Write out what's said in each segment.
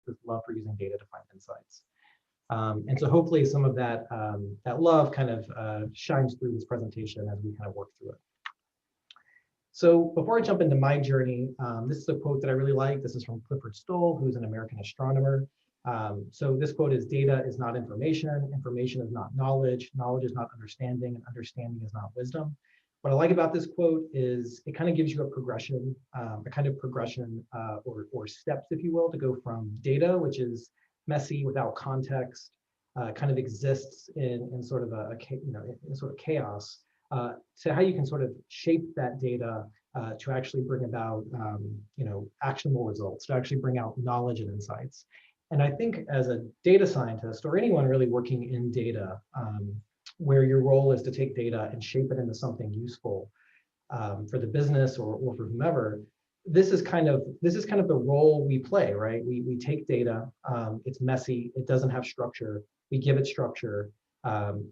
this love for using data to find insights. And so hopefully some of that, that love kind of shines through this presentation as we kind of work through it. So before I jump into my journey, this is a quote that I really like. This is from Clifford Stoll, who's an American astronomer. So this quote is, "Data is not information, information is not knowledge, knowledge is not understanding, and understanding is not wisdom." What I like about this quote is it kind of gives you a progression, a kind of progression or steps, if you will, to go from data, which is messy, without context, kind of exists in sort of in sort of chaos, to how you can sort of shape that data to actually bring about actionable results, to actually bring out knowledge and insights. And I think as a data scientist or anyone really working in data, where your role is to take data and shape it into something useful for the business or for whomever, this is kind of the role we play, right? We take data, it's messy, it doesn't have structure, we give it structure,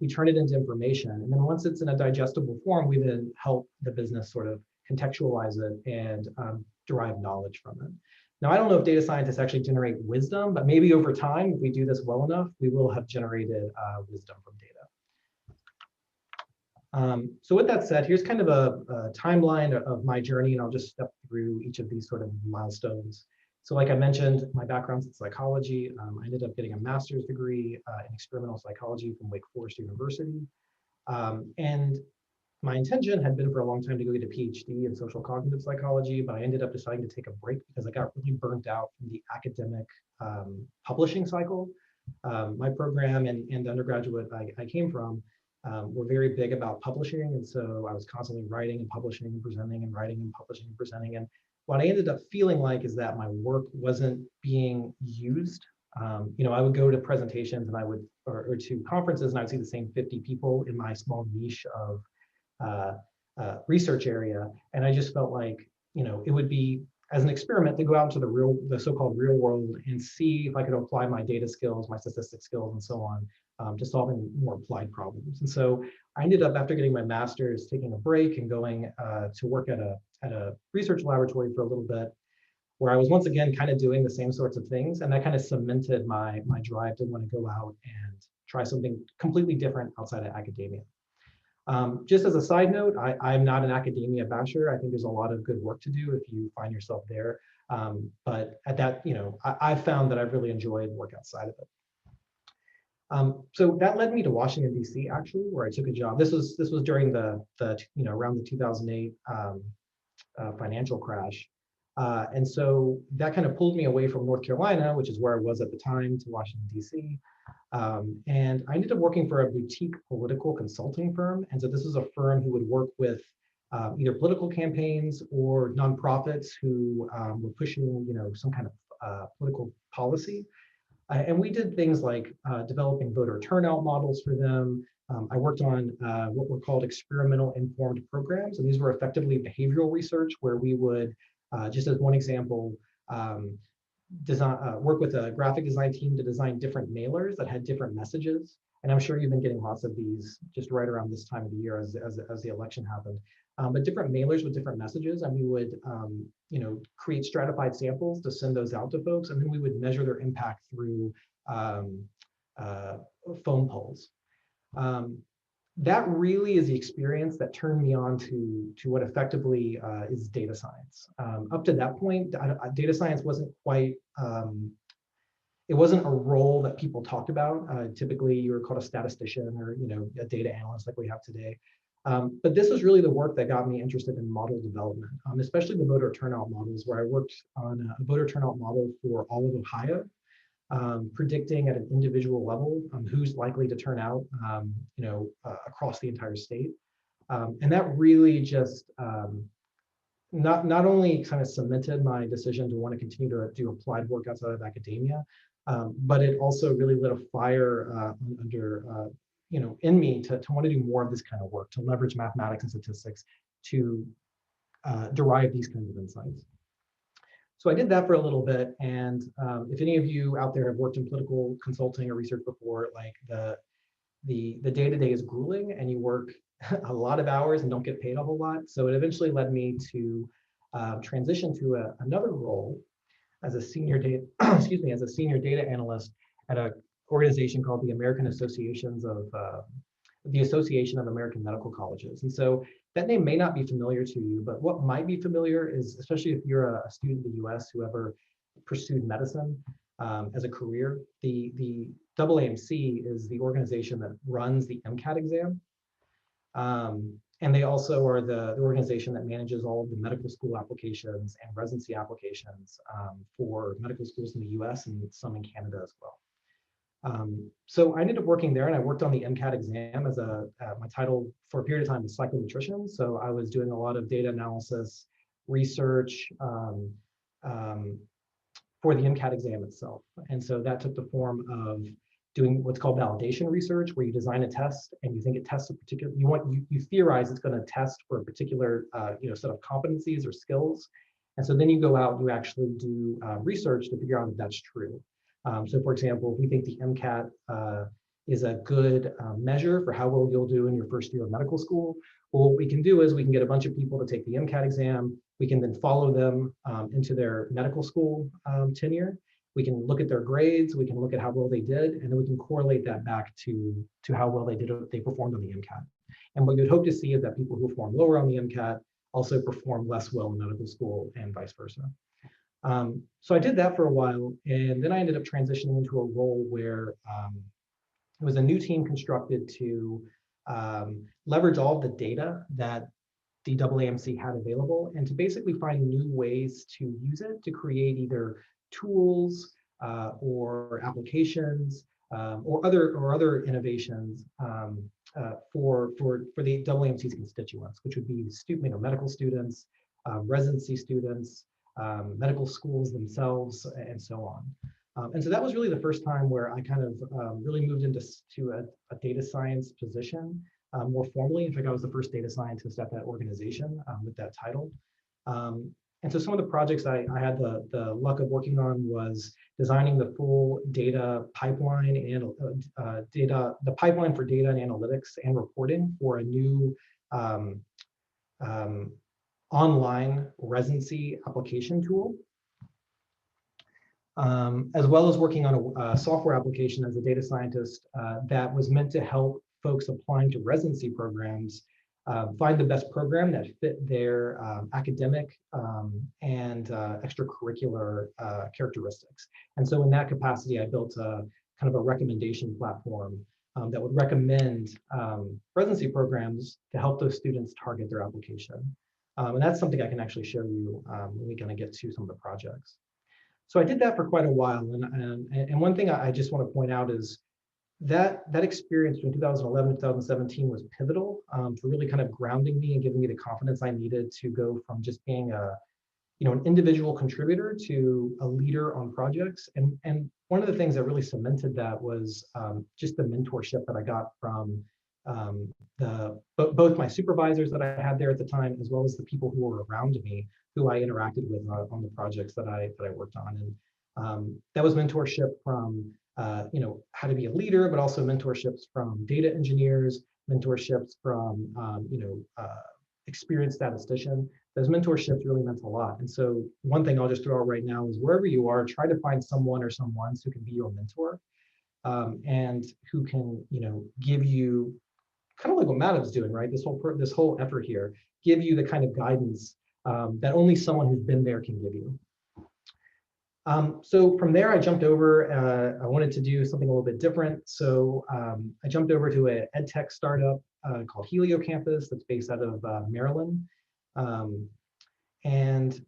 we turn it into information, and then once it's in a digestible form, we then help the business sort of contextualize it and derive knowledge from it. Now, I don't know if data scientists actually generate wisdom, but maybe over time, if we do this well enough, we will have generated wisdom from data. So with that said, here's kind of a timeline of my journey, and I'll just step through each of these sort of milestones. So like I mentioned, my background's in psychology. I ended up getting a master's degree in experimental psychology from Wake Forest University. And my intention had been for a long time to go get a PhD in social cognitive psychology, but I ended up deciding to take a break because I got really burnt out from the academic publishing cycle. My program and the undergraduate I came from were very big about publishing. And so I was constantly writing and publishing and presenting and writing and publishing and presenting. And what I ended up feeling like is that my work wasn't being used. I would go to presentations and I would, or to conferences, and I would see the same 50 people in my small niche of research area. And I just felt like, it would be as an experiment to go out into the so-called real world and see if I could apply my data skills, my statistics skills, and so on, to solving more applied problems. And so I ended up, after getting my master's, taking a break and going to work at a research laboratory for a little bit, where I was once again kind of doing the same sorts of things. And that kind of cemented my drive to want to go out and try something completely different outside of academia. Just as a side note, I'm not an academia basher. I think there's a lot of good work to do if you find yourself there. But at that, I've found that I've really enjoyed work outside of it. So that led me to Washington, D.C., actually, where I took a job. This was during the around the 2008 financial crash. And so that kind of pulled me away from North Carolina, which is where I was at the time, to Washington, D.C. And I ended up working for a boutique political consulting firm. And so this was a firm who would work with either political campaigns or nonprofits who were pushing, some kind of political policy. And we did things like developing voter turnout models for them. I worked on what were called experimental informed programs. And these were effectively behavioral research where we would, just as one example, work with a graphic design team to design different mailers that had different messages. And I'm sure you've been getting lots of these just right around this time of the year as the election happened. But different mailers with different messages, and we would create stratified samples to send those out to folks, and then we would measure their impact through phone polls. That really is the experience that turned me on to what effectively is data science. Up to that point, data science wasn't quite, it wasn't a role that people talked about. Typically, you were called a statistician or a data analyst like we have today. But this was really the work that got me interested in model development, especially the voter turnout models, where I worked on a voter turnout model for all of Ohio, predicting at an individual level who's likely to turn out, across the entire state. And that really just not only kind of cemented my decision to want to continue to do applied work outside of academia, but it also really lit a fire in me to want to do more of this kind of work, to leverage mathematics and statistics to derive these kinds of insights. So I did that for a little bit, and if any of you out there have worked in political consulting or research before, like the day-to-day is grueling, and you work a lot of hours and don't get paid a whole lot. So it eventually led me to transition to another role, as a senior data, excuse me, as a senior data analyst at a organization called the American Associations of the Association of American Medical Colleges. And so that name may not be familiar to you, but what might be familiar is, especially if you're a student in the US who ever pursued medicine as a career, the AAMC is the organization that runs the MCAT exam. And they also are the organization that manages all of the medical school applications and residency applications for medical schools in the US and some in Canada as well. So I ended up working there, and I worked on the MCAT exam as my title for a period of time was psychometrician. So I was doing a lot of data analysis, research for the MCAT exam itself. And so that took the form of doing what's called validation research, where you design a test and you think it tests a particular, you theorize it's going to test for a particular set of competencies or skills. And so then you go out and you actually do research to figure out if that's true. So for example, if we think the MCAT is a good measure for how well you'll do in your first year of medical school, well, what we can do is we can get a bunch of people to take the MCAT exam. We can then follow them into their medical school tenure. We can look at their grades, we can look at how well they did, and then we can correlate that back to how well they performed on the MCAT. And what you'd hope to see is that people who perform lower on the MCAT also perform less well in medical school and vice versa. So I did that for a while, and then I ended up transitioning into a role where it was a new team constructed to leverage all of the data that the AAMC had available and to basically find new ways to use it to create either tools or applications or other innovations for the AAMC's constituents, which would be medical students, residency students, medical schools themselves, and so on. And so that was really the first time where I kind of really moved into a data science position more formally. In fact, I was the first data scientist at that organization with that title. And so some of the projects I had the luck of working on was designing the full data pipeline and the pipeline for data and analytics and reporting for a new online residency application tool, as well as working on a software application as a data scientist that was meant to help folks applying to residency programs find the best program that fit their academic and extracurricular characteristics. And so in that capacity, I built a kind of a recommendation platform that would recommend residency programs to help those students target their application. And that's something I can actually show you when we kind of get to some of the projects. So I did that for quite a while. And one thing I just want to point out is that experience from 2011 to 2017 was pivotal for really kind of grounding me and giving me the confidence I needed to go from just being an individual contributor to a leader on projects. And one of the things that really cemented that was just the mentorship that I got from both my supervisors that I had there at the time, as well as the people who were around me, who I interacted with on the projects that I worked on. And that was mentorship from how to be a leader, but also mentorships from data engineers, mentorships from experienced statistician. Those mentorships really meant a lot. And so one thing I'll just throw out right now is wherever you are, try to find someone or someones who can be your mentor and who can give you kind of like what Madhav's doing, right? This whole effort here, give you the kind of guidance that only someone who's been there can give you. So from there, I jumped over. I wanted to do something a little bit different. So I jumped over to an ed tech startup called Helio Campus that's based out of Maryland. And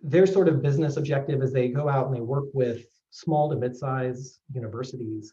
their sort of business objective is they go out and they work with small to mid-size universities.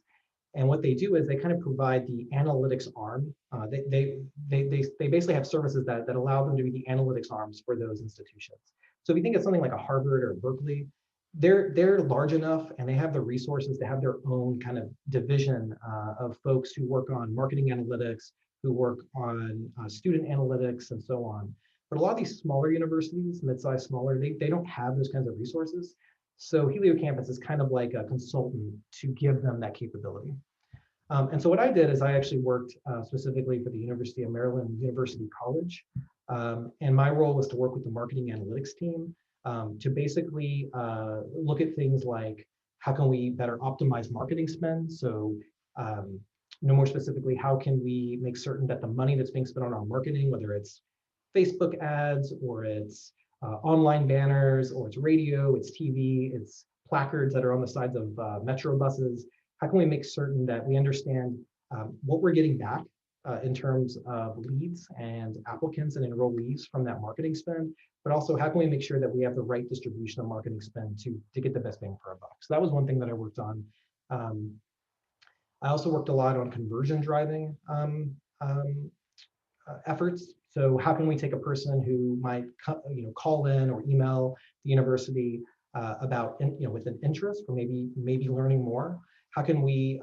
And what they do is they kind of provide the analytics arm. They basically have services that allow them to be the analytics arms for those institutions. So if you think of something like a Harvard or Berkeley, they're large enough and they have the resources to have their own kind of division of folks who work on marketing analytics, who work on student analytics and so on. But a lot of these smaller universities, mid-size, smaller, they don't have those kinds of resources. So Helio Campus is kind of like a consultant to give them that capability. And so what I did is I actually worked specifically for the University of Maryland University College. And my role was to work with the marketing analytics team to basically look at things like how can we better optimize marketing spend. So no more specifically, how can we make certain that the money that's being spent on our marketing, whether it's Facebook ads or it's online banners or it's radio, it's TV, it's placards that are on the sides of metro buses, how can we make certain that we understand what we're getting back in terms of leads and applicants and enrollees from that marketing spend, but also how can we make sure that we have the right distribution of marketing spend to get the best bang for our buck. So that was one thing that I worked on. I also worked a lot on conversion driving efforts. So how can we take a person who might call in or email the university about with an interest or maybe learning more? How can we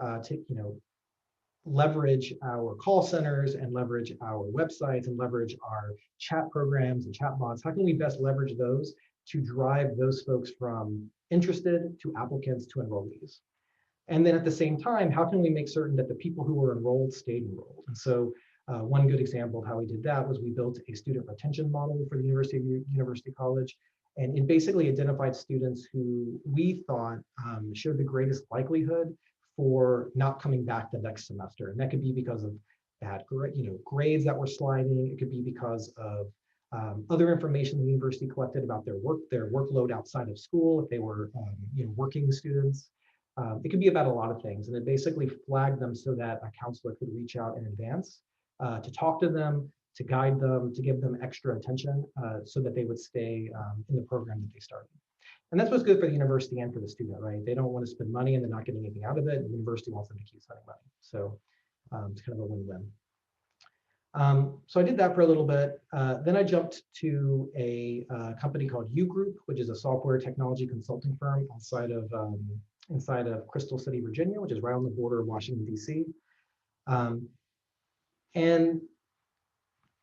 leverage our call centers and leverage our websites and leverage our chat programs and chat bots? How can we best leverage those to drive those folks from interested to applicants to enrollees? And then at the same time, how can we make certain that the people who were enrolled stayed enrolled? And so one good example of how we did that was we built a student retention model for the University College. And it basically identified students who we thought showed the greatest likelihood for not coming back the next semester. And that could be because of bad grades that were sliding. It could be because of other information the university collected about their workload outside of school, if they were working students. It could be about a lot of things, and it basically flagged them so that a counselor could reach out in advance to talk to them, to guide them, to give them extra attention so that they would stay in the program that they started. And that's what's good for the university and for the student, right? They don't want to spend money and they're not getting anything out of it. And the university wants them to keep spending money. So it's kind of a win-win. So I did that for a little bit. Then I jumped to a company called U Group, which is a software technology consulting firm inside of Crystal City, Virginia, which is right on the border of Washington, D.C. And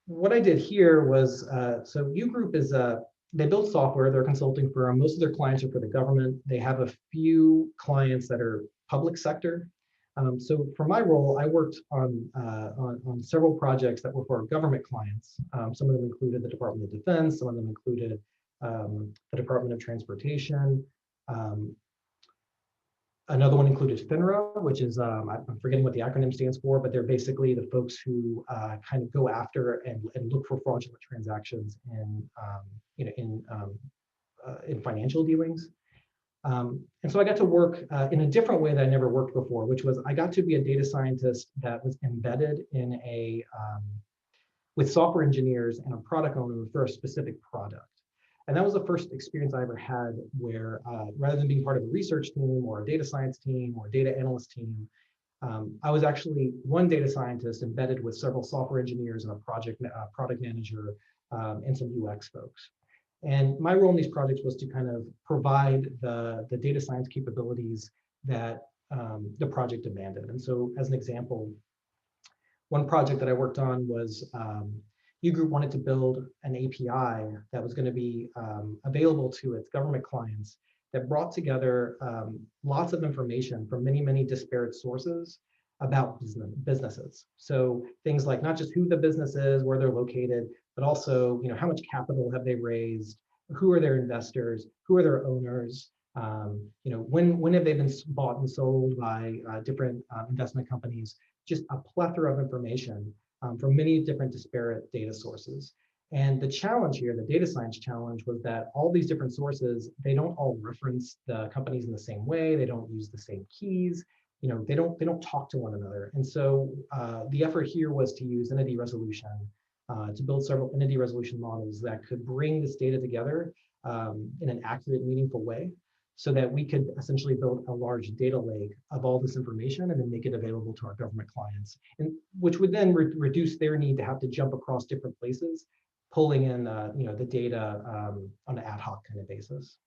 what I did here was, so U Group is they build software, they're a consulting firm. Most of their clients are for the government. They have a few clients that are public sector. So for my role, I worked on several projects that were for government clients. Some of them included the Department of Defense, some of them included the Department of Transportation. Another one included FINRA, which is, I'm forgetting what the acronym stands for, but they're basically the folks who kind of go after and look for fraudulent transactions in financial dealings. And so I got to work in a different way that I never worked before, which was I got to be a data scientist that was embedded in with software engineers and a product owner for a specific product. And that was the first experience I ever had where rather than being part of a research team or a data science team or a data analyst team, I was actually one data scientist embedded with several software engineers and a product manager and some UX folks. And my role in these projects was to kind of provide the data science capabilities that the project demanded. And so as an example, one project that I worked on was U Group wanted to build an API that was going to be available to its government clients that brought together lots of information from many, many disparate sources about businesses. So things like not just who the business is, where they're located, but also how much capital have they raised, who are their investors, who are their owners, when have they been bought and sold by different investment companies, just a plethora of information from many different disparate data sources. And the challenge here, the data science challenge, was that all these different sources, they don't all reference the companies in the same way, they don't use the same keys, they don't talk to one another. And so the effort here was to use entity resolution to build several entity resolution models that could bring this data together in an accurate, meaningful way, so that we could essentially build a large data lake of all this information and then make it available to our government clients, and which would then reduce their need to have to jump across different places, pulling in the data on an ad hoc kind of basis.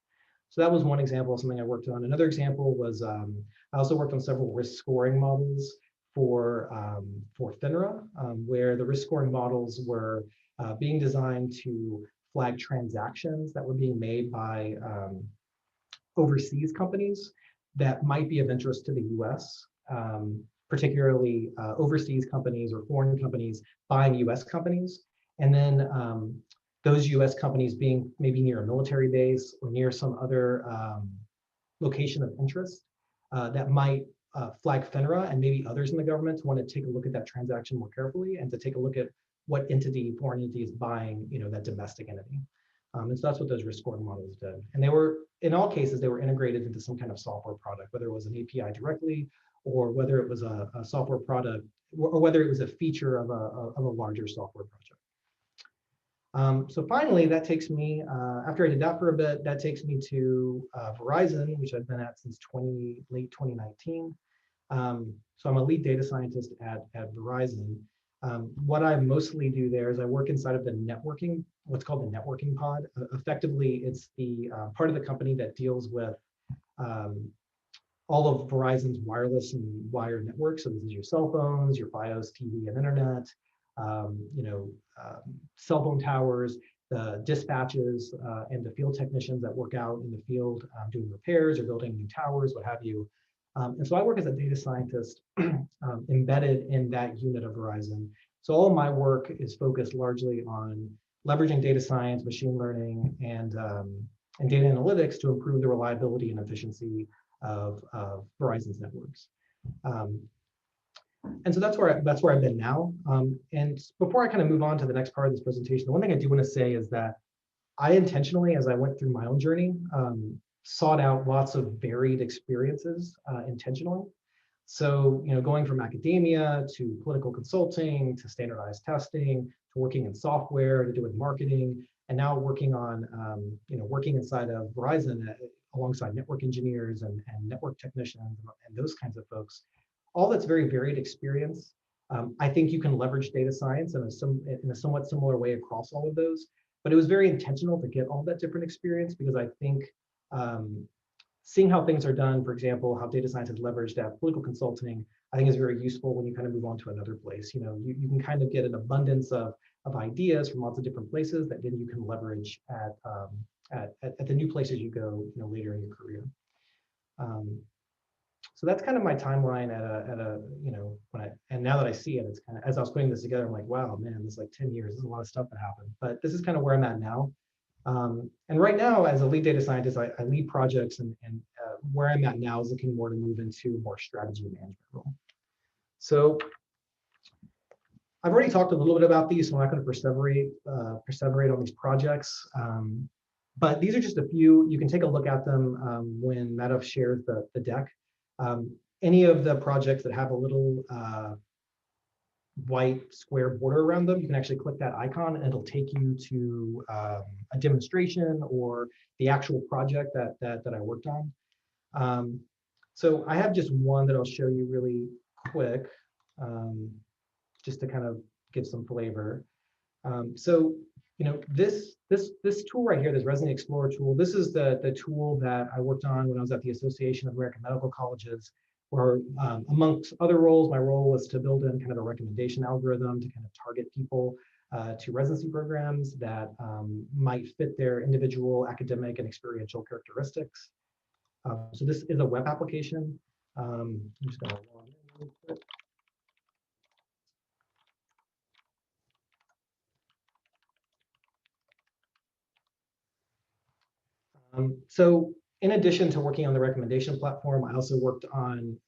So that was one example of something I worked on. Another example was I also worked on several risk scoring models for FINRA, where the risk scoring models were being designed to flag transactions that were being made by overseas companies that might be of interest to the US, particularly overseas companies or foreign companies buying US companies. And then those US companies being maybe near a military base or near some other location of interest that might flag FINRA and maybe others in the government to want to take a look at that transaction more carefully and to take a look at what foreign entity is buying, that domestic entity. And so that's what those risk scoring models did. And they were, in all cases, they were integrated into some kind of software product, whether it was an API directly or whether it was a software product or whether it was a feature of a larger software project. So finally, that takes me, after I did that for a bit, that takes me to Verizon, which I've been at since late 2019. So I'm a lead data scientist at Verizon. What I mostly do there is I work inside of the networking, what's called the networking pod. Effectively, it's the part of the company that deals with all of Verizon's wireless and wired networks. So this is your cell phones, your Fios, TV, and internet, cell phone towers, the dispatches, and the field technicians that work out in the field doing repairs or building new towers, what have you. And so I work as a data scientist embedded in that unit of Verizon. So all of my work is focused largely on leveraging data science, machine learning, and data analytics to improve the reliability and efficiency of Verizon's networks. And so that's where I've been now. And before I kind of move on to the next part of this presentation, the one thing I do want to say is that I intentionally, as I went through my own journey, sought out lots of varied experiences intentionally. So, going from academia to political consulting to standardized testing to working in software to doing marketing, and now working on, working inside of Verizon alongside network engineers and network technicians and those kinds of folks. All that's very varied experience. I think you can leverage data science in a somewhat similar way across all of those, but it was very intentional to get all that different experience because I think seeing how things are done, for example, how data science is leveraged at political consulting, I think is very useful when you kind of move on to another place. You can kind of get an abundance of ideas from lots of different places that then you can leverage at the new places you go, later in your career. So that's kind of my timeline and now that I see it, it's kind of, as I was putting this together, I'm like, wow, man, this is like 10 years. There's a lot of stuff that happened, but this is kind of where I'm at now. And right now, as a lead data scientist, I lead projects, and where I'm at now is looking more to move into more strategy management role. So I've already talked a little bit about these, so I'm not going to perseverate on these projects. But these are just a few. You can take a look at them when Madhav shares the deck. Any of the projects that have a little white square border around them, you can actually click that icon and it'll take you to a demonstration or the actual project that I worked on. So I have just one that I'll show you really quick, just to kind of give some flavor. So this tool right here, this Resident Explorer tool, this is the tool that I worked on when I was at the Association of American Medical Colleges, where amongst other roles, my role was to build in kind of a recommendation algorithm to kind of target people to residency programs that might fit their individual academic and experiential characteristics. So this is a web application. I'm just going to log in real quick. So in addition to working on the recommendation platform, I also worked on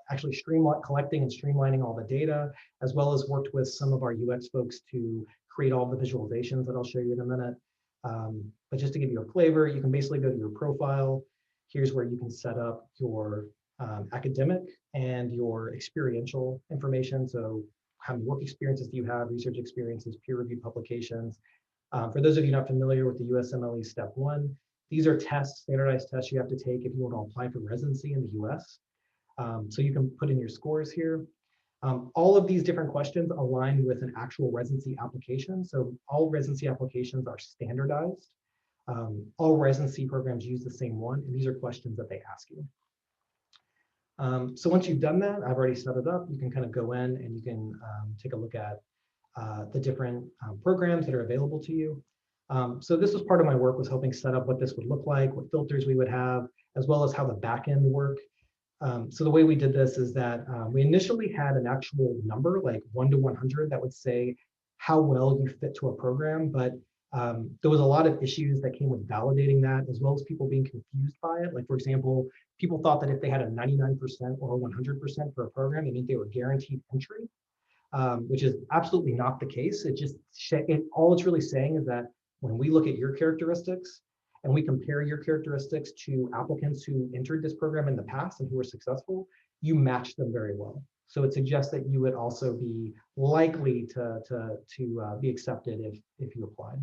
actually collecting and streamlining all the data, as well as worked with some of our UX folks to create all the visualizations that I'll show you in a minute. But just to give you a flavor, you can basically go to your profile. Here's where you can set up your academic and your experiential information. So how many work experiences do you have, research experiences, peer-reviewed publications. For those of you not familiar with the USMLE Step 1, these are tests, standardized tests you have to take if you want to apply for residency in the US. So you can put in your scores here. All of these different questions align with an actual residency application. So all residency applications are standardized. All residency programs use the same one, and these are questions that they ask you. So once you've done that, I've already set it up. You can kind of go in and you can take a look at the different programs that are available to you. So this was part of my work, was helping set up what this would look like, what filters we would have, as well as how the back end work. So the way we did this is that we initially had an actual number, like 1 to 100, that would say how well you fit to a program, but there was a lot of issues that came with validating that, as well as people being confused by it. Like, for example, people thought that if they had a 99% or 100% for a program, it meant they were guaranteed entry, which is absolutely not the case. All it's really saying is that when we look at your characteristics and we compare your characteristics to applicants who entered this program in the past and who were successful, you match them very well. So it suggests that you would also be likely to be accepted if you applied.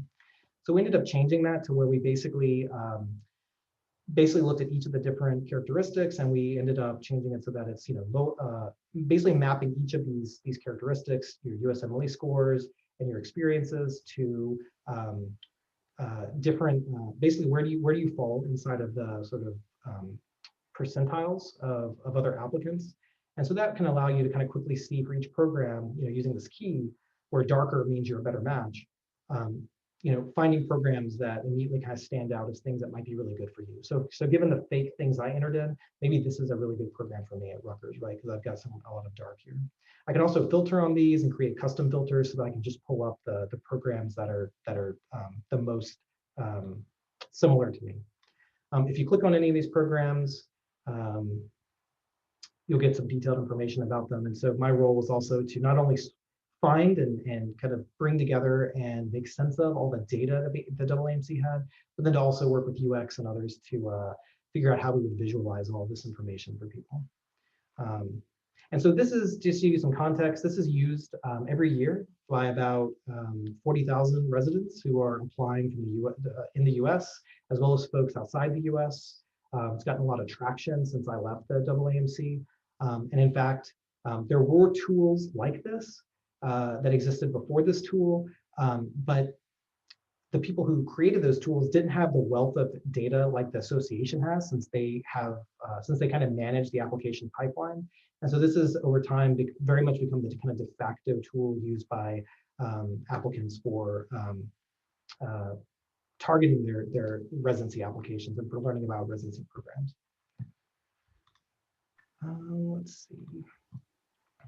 So we ended up changing that to where we basically looked at each of the different characteristics, and we ended up changing it so that it's basically mapping each of these characteristics, your USMLE scores and your experiences, to different basically where do you fall inside of the sort of percentiles of other applicants. And so that can allow you to kind of quickly see for each program, using this key, where darker means you're a better match. Finding programs that immediately kind of stand out as things that might be really good for you. So given the fake things I entered in, maybe this is a really good program for me at Rutgers, right? Because I've got a lot of dark here. I can also filter on these and create custom filters so that I can just pull up the programs that are the most similar to me. If you click on any of these programs, you'll get some detailed information about them. And so my role was also to not only find and kind of bring together and make sense of all the data that the AAMC had, but then to also work with UX and others to figure out how we would visualize all this information for people. And so this is, just to give you some context, this is used every year by about 40,000 residents who are applying from in the US, as well as folks outside the US. It's gotten a lot of traction since I left the AAMC. And in fact, there were tools like this that existed before this tool, but the people who created those tools didn't have the wealth of data like the association has, since they kind of manage the application pipeline. And so this is over time very much become the kind of de facto tool used by applicants for targeting their residency applications and for learning about residency programs. Let's see.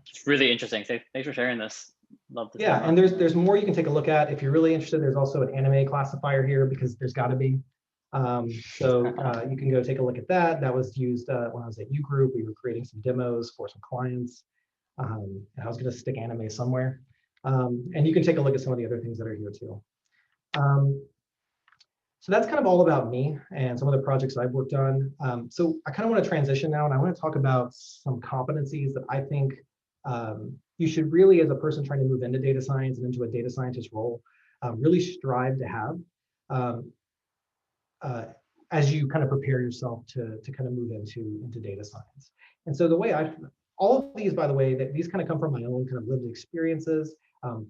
It's really interesting. Thanks for sharing this. Love this. Yeah, and there's more you can take a look at if you're really interested. There's also an anime classifier here, because there's got to be. So you can go take a look at that. That was used when I was at U Group. We were creating some demos for some clients. And I was going to stick anime somewhere. And you can take a look at some of the other things that are here too. So that's kind of all about me and some of the projects I've worked on. So I kind of want to transition now, and I want to talk about some competencies that I think you should really, as a person trying to move into data science and into a data scientist role, really strive to have as you kind of prepare yourself to kind of move into data science. And so the way all of these, by the way, these kind of come from my own kind of lived experiences.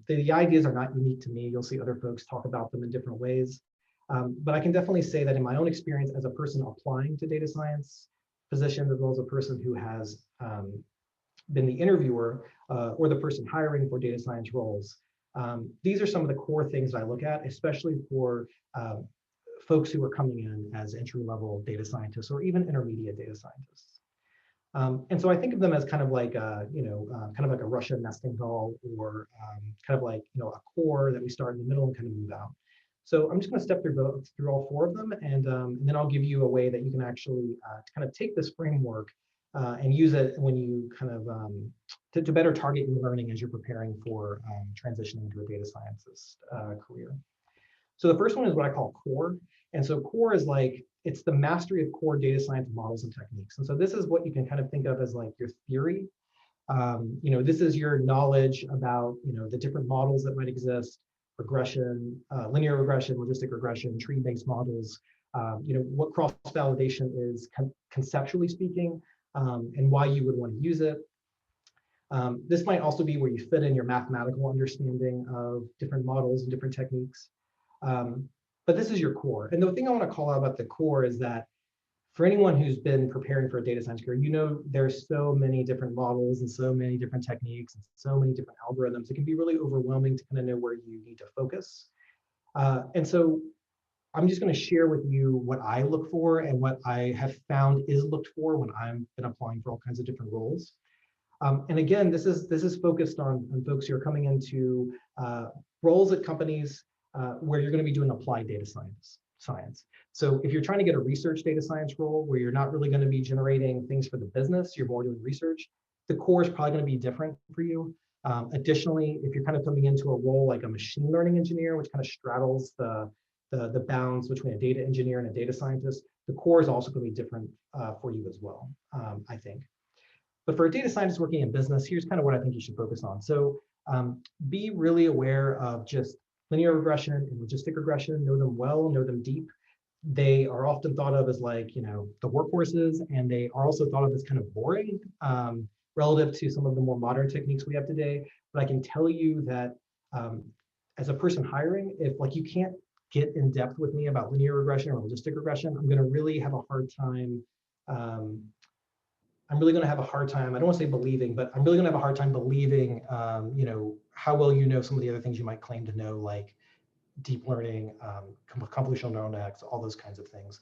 The ideas are not unique to me. You'll see other folks talk about them in different ways. But I can definitely say that in my own experience as a person applying to data science positions, as well as a person who has been the interviewer or the person hiring for data science roles, these are some of the core things that I look at, especially for folks who are coming in as entry-level data scientists or even intermediate data scientists. And so I think of them as kind of like kind of like a Russian nesting doll, or kind of like a core that we start in the middle and kind of move out. So I'm just going to step through all four of them, and then I'll give you a way that you can actually kind of take this framework and use it when you kind of to better target your learning as you're preparing for transitioning into a data scientist career. So the first one is what I call core. And so core is it's the mastery of core data science models and techniques. And so this is what you can kind of think of as like your theory. This is your knowledge about the different models that might exist: regression, linear regression, logistic regression, tree-based models, what cross-validation is conceptually speaking, and why you would want to use it. This might also be where you fit in your mathematical understanding of different models and different techniques. But this is your core. And the thing I want to call out about the core is that for anyone who's been preparing for a data science career, there's so many different models and so many different techniques and so many different algorithms. It can be really overwhelming to kind of know where you need to focus. And so I'm just going to share with you what I look for and what I have found is looked for when I've been applying for all kinds of different roles. And again, this is focused on folks who are coming into roles at companies where you're going to be doing applied data science. So if you're trying to get a research data science role where you're not really going to be generating things for the business, you're more doing research, the core is probably going to be different for you. Additionally, if you're kind of coming into a role like a machine learning engineer, which kind of straddles the bounds between a data engineer and a data scientist, the core is also going to be different for you as well, I think. But for a data scientist working in business, here's kind of what I think you should focus on. So be really aware of just linear regression and logistic regression, know them well, know them deep. They are often thought of as like, the workhorses, and they are also thought of as kind of boring relative to some of the more modern techniques we have today. But I can tell you that as a person hiring, if like you can't get in depth with me about linear regression or logistic regression, I'm going to really have a hard time. I'm really going to have a hard time. I don't want to say believing, but I'm really going to have a hard time believing, how well you know some of the other things you might claim to know, like deep learning, convolutional neural nets, all those kinds of things,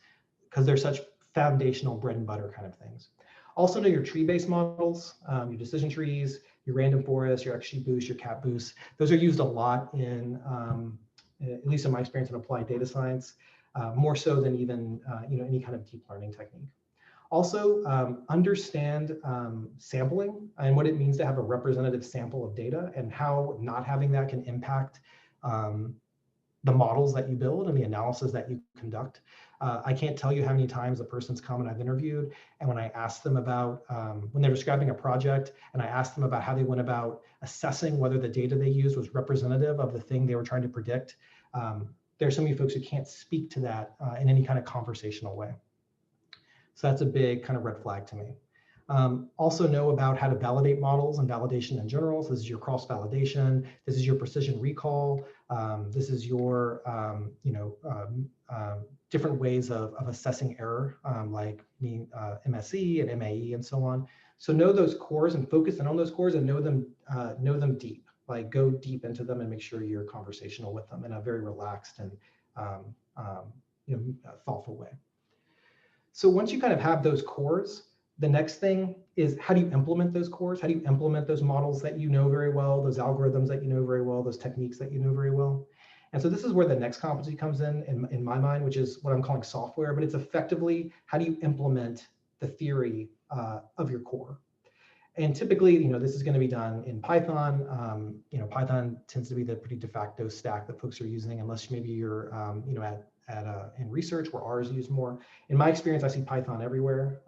because they're such foundational bread and butter kind of things. Also know your tree-based models, your decision trees, your random forest, your XGBoost, your CatBoost. Those are used a lot in, at least in my experience in applied data science, more so than even any kind of deep learning technique. Also, understand sampling and what it means to have a representative sample of data, and how not having that can impact the models that you build and the analysis that you conduct. I can't tell you how many times a person's come and I've interviewed, and when I asked them about, when they're describing a project, and I asked them about how they went about assessing whether the data they used was representative of the thing they were trying to predict, there's so many folks who can't speak to that in any kind of conversational way. So that's a big kind of red flag to me. Also know about how to validate models and validation in general. So this is your cross-validation. This is your precision recall. This is your, different ways of assessing error, like MSE and MAE and so on. So know those cores and focus in on those cores, and know them deep. Like go deep into them and make sure you're conversational with them in a very relaxed and thoughtful way. So once you kind of have those cores, the next thing is, how do you implement those cores? How do you implement those models that you know very well, those algorithms that you know very well, those techniques that you know very well? And so this is where the next competency comes in my mind, which is what I'm calling software, but it's effectively, how do you implement the theory of your core? And typically, this is going to be done in Python. Python tends to be the pretty de facto stack that folks are using, unless maybe you're, in research where R is used more. In my experience, I see Python everywhere.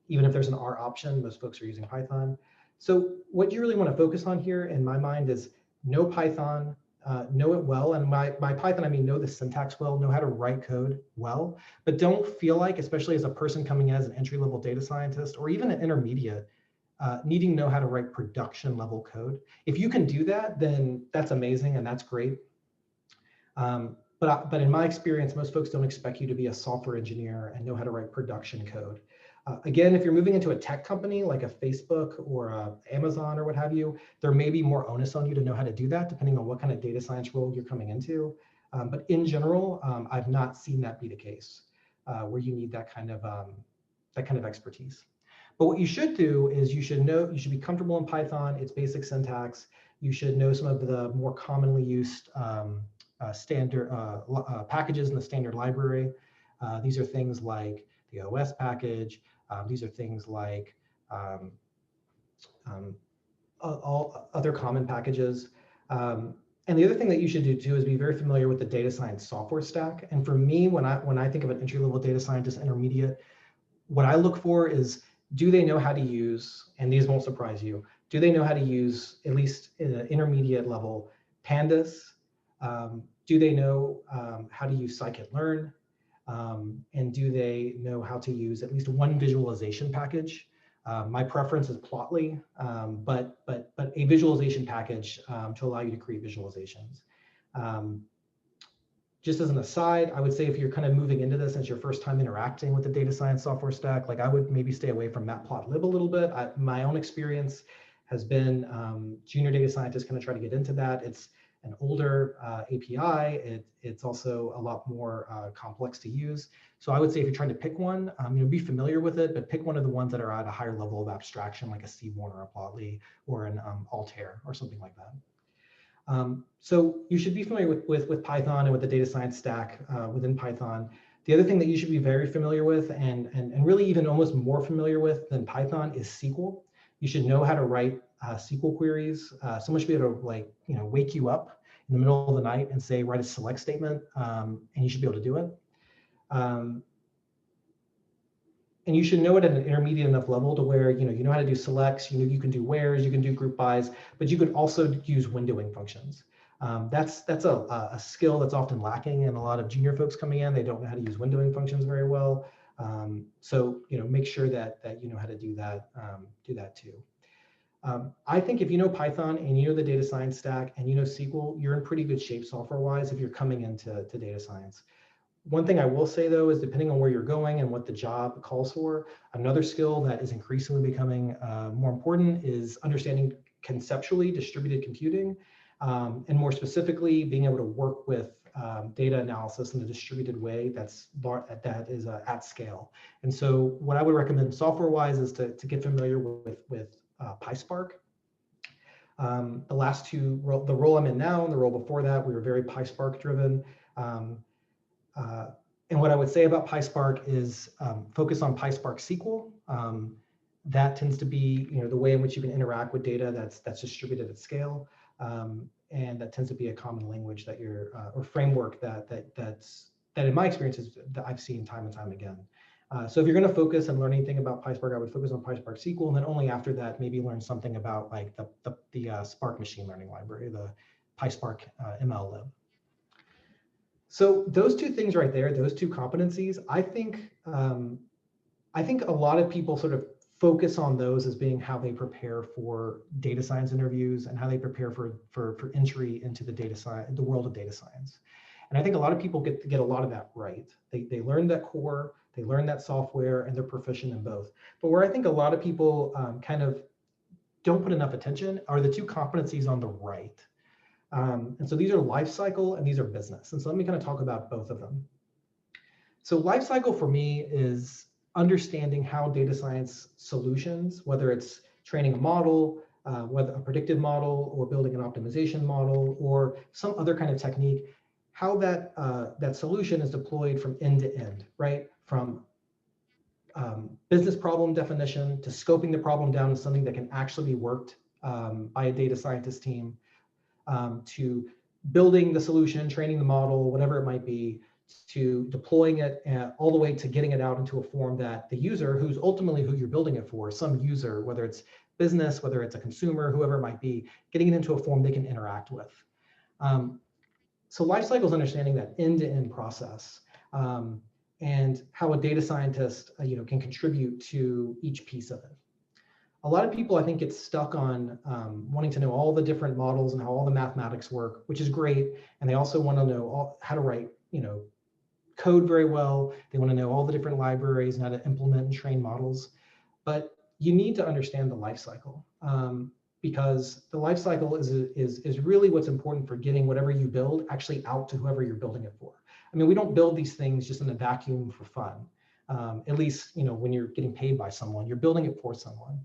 Even if there's an R option, most folks are using Python. So what you really want to focus on here, in my mind, is know Python, know it well. And by Python, I mean know the syntax well, know how to write code well, but don't feel like, especially as a person coming in as an entry-level data scientist, or even an intermediate, needing to know how to write production level code. If you can do that, then that's amazing and that's great. But in my experience, most folks don't expect you to be a software engineer and know how to write production code. Again, if you're moving into a tech company like a Facebook or Amazon or what have you, there may be more onus on you to know how to do that, depending on what kind of data science role you're coming into. But in general, I've not seen that be the case, where you need that kind of expertise. But what you should do is you should be comfortable in Python, its basic syntax. You should know some of the more commonly used standard packages in the standard library. These are things like the OS package. These are things like all other common packages. And the other thing that you should do too is be very familiar with the data science software stack. And for me, when I think of an entry-level data scientist, intermediate, what I look for is, do they know how to use, and these won't surprise you, do they know how to use, at least in an intermediate level, pandas? Do they know how to use scikit-learn? And do they know how to use at least one visualization package? My preference is Plotly, but a visualization package to allow you to create visualizations. Just as an aside, I would say if you're kind of moving into this and it's your first time interacting with the data science software stack, like I would maybe stay away from Matplotlib a little bit. My own experience has been junior data scientists kind of try to get into that. an older API. It's also a lot more complex to use. So I would say if you're trying to pick one, be familiar with it, but pick one of the ones that are at a higher level of abstraction, like a Seaborn or a Plotly or an Altair or something like that. So you should be familiar with Python and with the data science stack within Python. The other thing that you should be very familiar with and really even almost more familiar with than Python is SQL. You should know how to write SQL queries. Someone should be able to wake you up in the middle of the night and say, write a select statement, and you should be able to do it. And you should know it at an intermediate enough level to where you know how to do selects, you can do wheres, you can do group bys, but you can also use windowing functions. That's a skill that's often lacking in a lot of junior folks coming in. They don't know how to use windowing functions very well. So make sure that you know how to do that too. I think if you know Python and you know the data science stack and you know SQL, you're in pretty good shape software-wise if you're coming into data science. One thing I will say, though, is depending on where you're going and what the job calls for, another skill that is increasingly becoming more important is understanding conceptually distributed computing, and more specifically, being able to work with data analysis in a distributed way that is at scale. And so what I would recommend software-wise is to get familiar with PySpark. The last two, the role I'm in now and the role before that, we were very PySpark driven. And what I would say about PySpark is focus on PySpark SQL. That tends to be the way in which you can interact with data that's distributed at scale, and that tends to be a common language that you're or framework that in my experiences that I've seen time and time again. So if you're going to focus and learn anything about PySpark, I would focus on PySpark SQL, and then only after that maybe learn something about like the Spark machine learning library, the PySpark MLlib. So those two things right there, those two competencies, I think a lot of people sort of focus on those as being how they prepare for data science interviews and how they prepare for entry into the world of data science. And I think a lot of people get a lot of that right. They learn that core, they learn that software, and they're proficient in both. But where I think a lot of people kind of don't put enough attention are the two competencies on the right. And so these are life cycle and these are business. And so let me kind of talk about both of them. So life cycle for me is understanding how data science solutions, whether it's training a model, whether a predictive model or building an optimization model or some other kind of technique, how that solution is deployed from end to end, right? From business problem definition to scoping the problem down to something that can actually be worked by a data scientist team, to building the solution, training the model, whatever it might be, to deploying it all the way to getting it out into a form that the user, who's ultimately who you're building it for, some user, whether it's business, whether it's a consumer, whoever it might be, getting it into a form they can interact with. So lifecycle is understanding that end-to-end process and how a data scientist can contribute to each piece of it. A lot of people, I think, get stuck on wanting to know all the different models and how all the mathematics work, which is great. And they also want to know how to write, code very well. They want to know all the different libraries and how to implement and train models. But you need to understand the life cycle because the life cycle is really what's important for getting whatever you build actually out to whoever you're building it for. I mean, we don't build these things just in a vacuum for fun. At least, when you're getting paid by someone, you're building it for someone.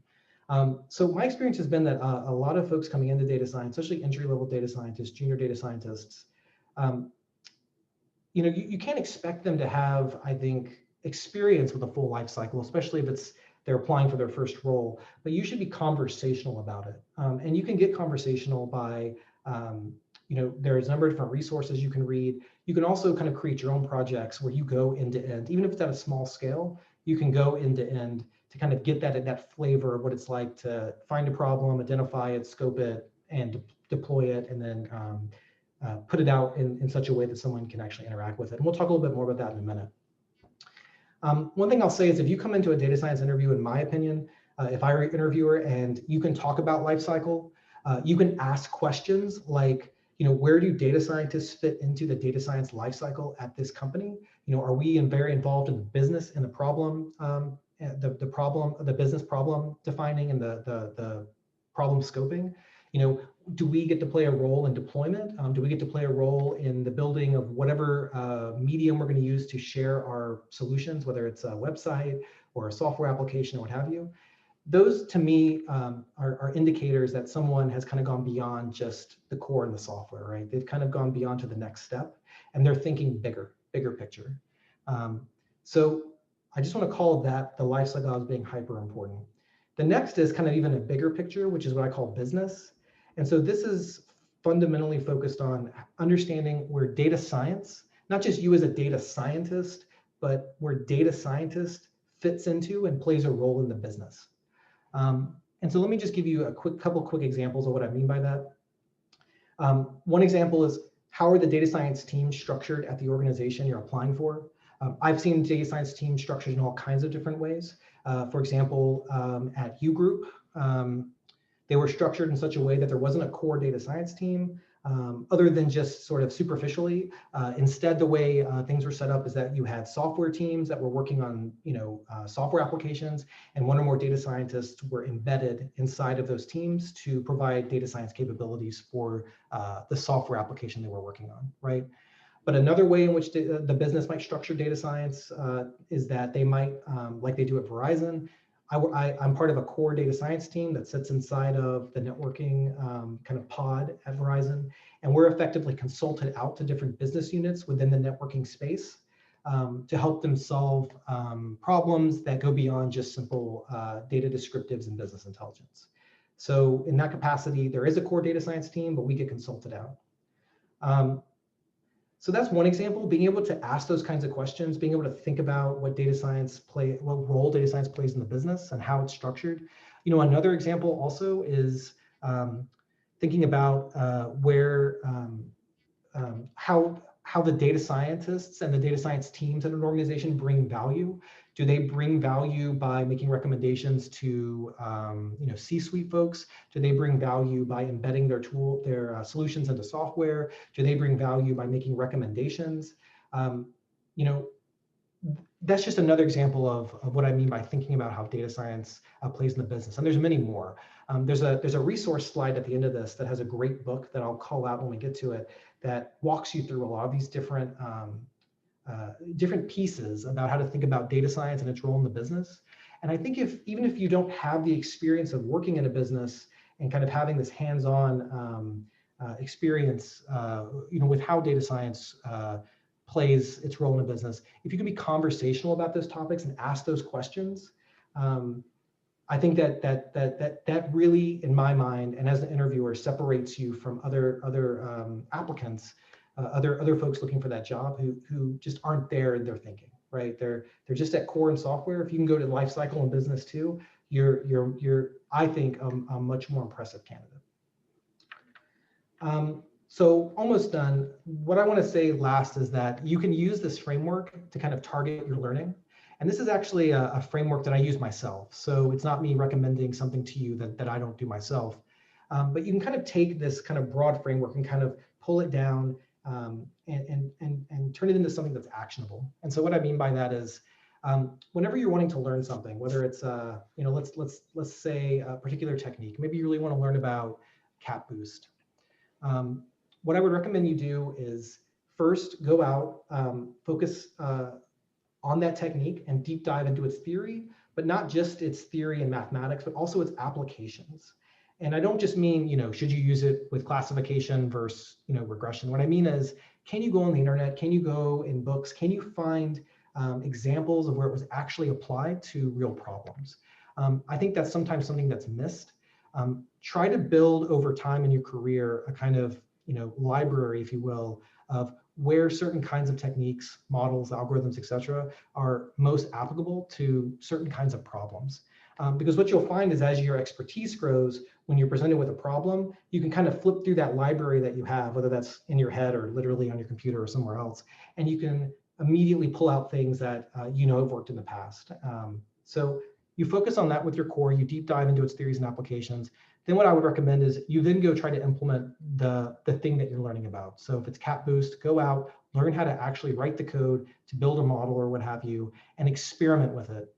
So my experience has been that a lot of folks coming into data science, especially entry-level data scientists, junior data scientists, you can't expect them to have, I think, experience with a full life cycle, especially if they're applying for their first role. But you should be conversational about it, and you can get conversational by, there's a number of different resources you can read. You can also kind of create your own projects where you go end to end, even if it's at a small scale. You can go end to end to kind of get that flavor of what it's like to find a problem, identify it, scope it, and deploy it, and then put it out in such a way that someone can actually interact with it. And we'll talk a little bit more about that in a minute. One thing I'll say is if you come into a data science interview, in my opinion, if I were an interviewer and you can talk about life cycle, you can ask questions like, where do data scientists fit into the data science life cycle at this company? Are we very involved in the business and the problem, the business problem defining and the problem scoping? do we get to play a role in deployment? Do we get to play a role in the building of whatever medium we're going to use to share our solutions, whether it's a website or a software application or what have you? Those, to me, are indicators that someone has kind of gone beyond just the core and the software, right? They've kind of gone beyond to the next step, and they're thinking bigger picture. So I just want to call that the life cycle as being hyper important. The next is kind of even a bigger picture, which is what I call business. And so this is fundamentally focused on understanding where data science, not just you as a data scientist, but where data scientist fits into and plays a role in the business. And so let me just give you a couple quick examples of what I mean by that. One example is, how are the data science teams structured at the organization you're applying for? I've seen data science teams structured in all kinds of different ways. For example, at U Group, they were structured in such a way that there wasn't a core data science team, other than just sort of superficially. Instead, the way things were set up is that you had software teams that were working on, software applications, and one or more data scientists were embedded inside of those teams to provide data science capabilities for the software application they were working on, right? But another way in which the business might structure data science is that they might, like they do at Verizon, I'm part of a core data science team that sits inside of the networking kind of pod at Verizon. And we're effectively consulted out to different business units within the networking space to help them solve problems that go beyond just simple data descriptives and business intelligence. So in that capacity, there is a core data science team, but we get consulted out. So that's one example, being able to ask those kinds of questions, being able to think about what role data science plays in the business and how it's structured. Another example also is thinking about how the data scientists and the data science teams in an organization bring value. Do they bring value by making recommendations to C-suite folks? Do they bring value by embedding their solutions into software? Do they bring value by making recommendations? That's just another example of what I mean by thinking about how data science plays in the business. And there's many more. There's a resource slide at the end of this that has a great book that I'll call out when we get to it, that walks you through a lot of these different pieces about how to think about data science and its role in the business. And I think even if you don't have the experience of working in a business and kind of having this hands-on experience, with how data science plays its role in a business, if you can be conversational about those topics and ask those questions, I think that really, in my mind, and as an interviewer, separates you from other applicants, other folks looking for that job who just aren't there in their thinking, right? They're just at core and software. If you can go to life cycle and business too, you're I think a much more impressive candidate. So almost done. What I want to say last is that you can use this framework to kind of target your learning. And this is actually a framework that I use myself. So it's not me recommending something to you that I don't do myself. But you can kind of take this kind of broad framework and kind of pull it down and turn it into something that's actionable. And so what I mean by that is, whenever you're wanting to learn something, whether it's let's say a particular technique, maybe you really want to learn about cat boost. What I would recommend you do is first go out, focus on that technique and deep dive into its theory, but not just its theory and mathematics, but also its applications. And I don't just mean, should you use it with classification versus, regression? What I mean is, can you go on the internet? Can you go in books? Can you find examples of where it was actually applied to real problems? I think that's sometimes something that's missed. Try to build over time in your career a kind of, library, if you will, of where certain kinds of techniques, models, algorithms, etc., are most applicable to certain kinds of problems. Because what you'll find is, as your expertise grows, when you're presented with a problem, you can kind of flip through that library that you have, whether that's in your head or literally on your computer or somewhere else, and you can immediately pull out things that have worked in the past. So you focus on that with your core, you deep dive into its theories and applications. Then what I would recommend is you then go try to implement the thing that you're learning about. So if it's cat boost, go out, learn how to actually write the code to build a model or what have you, and experiment with it.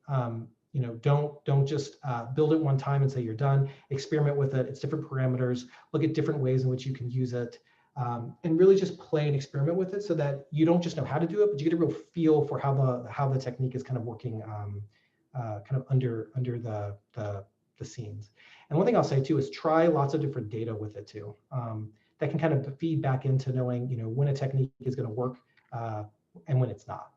don't just build it one time and say you're done. Experiment with it. It's different parameters. Look at different ways in which you can use it, and really just play and experiment with it so that you don't just know how to do it, but you get a real feel for how the technique is kind of working kind of under the scenes. And one thing I'll say too is try lots of different data with it too. That can kind of feed back into knowing when a technique is going to work and when it's not.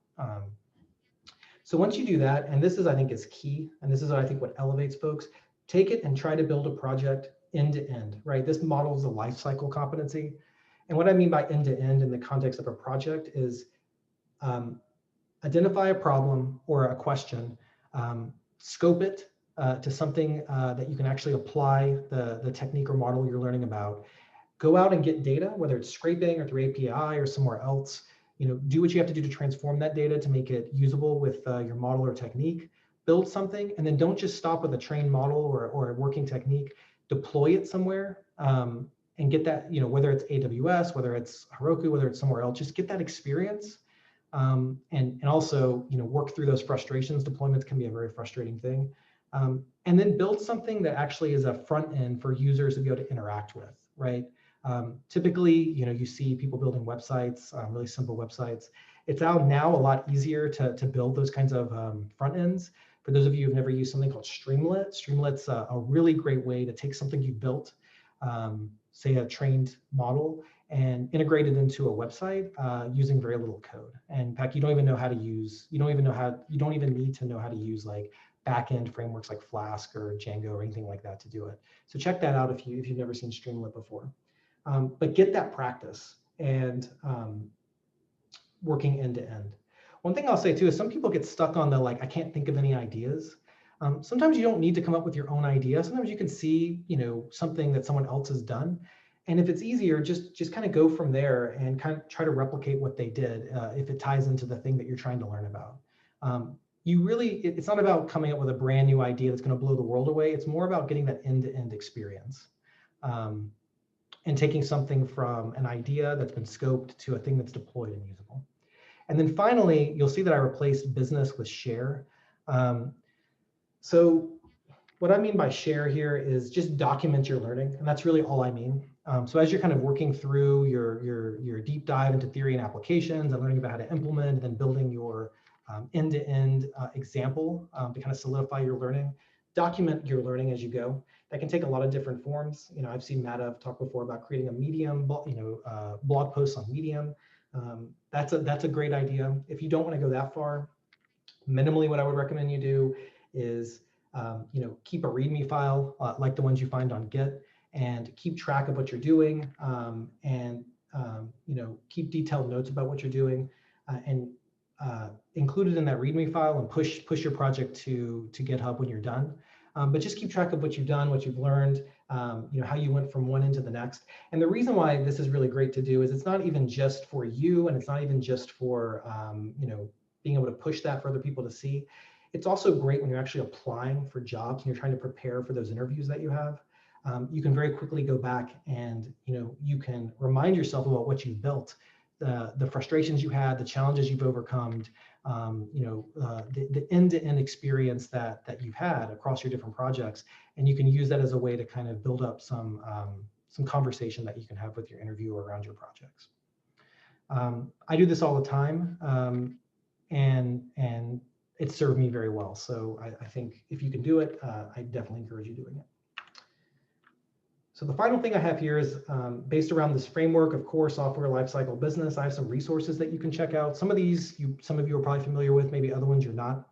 So once you do that, and this is, I think, is key, and this is, I think, what elevates folks, take it and try to build a project end to end, right? This model is a life cycle competency. And what I mean by end to end in the context of a project is identify a problem or a question, scope it to something that you can actually apply the technique or model you're learning about. Go out and get data, whether it's scraping or through API or somewhere else. Do what you have to do to transform that data to make it usable with your model or technique. Build something, and then don't just stop with a trained model or a working technique. Deploy it somewhere and get that, whether it's AWS, whether it's Heroku, whether it's somewhere else, just get that experience. And also, work through those frustrations. Deployments can be a very frustrating thing. And then build something that actually is a front end for users to be able to interact with, right? Typically, you see people building websites, really simple websites. It's now a lot easier to build those kinds of front ends. For those of you who've never used something called Streamlit, Streamlit's a really great way to take something you built, say a trained model, and integrate it into a website using very little code. And in fact, you don't even need to know how to use like backend frameworks like Flask or Django or anything like that to do it. So check that out if you've never seen Streamlit before. But get that practice and working end to end. One thing I'll say too is some people get stuck on the I can't think of any ideas. Sometimes you don't need to come up with your own idea. Sometimes you can see something that someone else has done, and if it's easier, just kind of go from there and kind of try to replicate what they did if it ties into the thing that you're trying to learn about. It's not about coming up with a brand new idea that's going to blow the world away. It's more about getting that end-to-end experience. And taking something from an idea that's been scoped to a thing that's deployed and usable. And then finally, you'll see that I replaced business with share. So what I mean by share here is just document your learning, and that's really all I mean. So as you're kind of working through your deep dive into theory and applications and learning about how to implement and then building your end-to-end example to kind of solidify your learning, document your learning as you go. That can take a lot of different forms. I've seen Madhav talk before about creating a Medium, blog posts on Medium. That's a great idea. If you don't want to go that far, minimally what I would recommend you do is keep a README file like the ones you find on Git, and keep track of what you're doing, and keep detailed notes about what you're doing, and include it in that README file and push your project to GitHub when you're done. But just keep track of what you've done, what you've learned, how you went from one end to the next. And the reason why this is really great to do is it's not even just for you, and it's not even just for being able to push that for other people to see. It's also great when you're actually applying for jobs and you're trying to prepare for those interviews that you have. You can very quickly go back and you can remind yourself about what you've built, the frustrations you had, the challenges you've overcome, the end-to-end experience that you've had across your different projects, and you can use that as a way to kind of build up some conversation that you can have with your interviewer around your projects. I do this all the time, and it served me very well. So I think if you can do it, I definitely encourage you doing it. So the final thing I have here is based around this framework of core software lifecycle business. I have some resources that you can check out. Some of these, some of you are probably familiar with, maybe other ones you're not.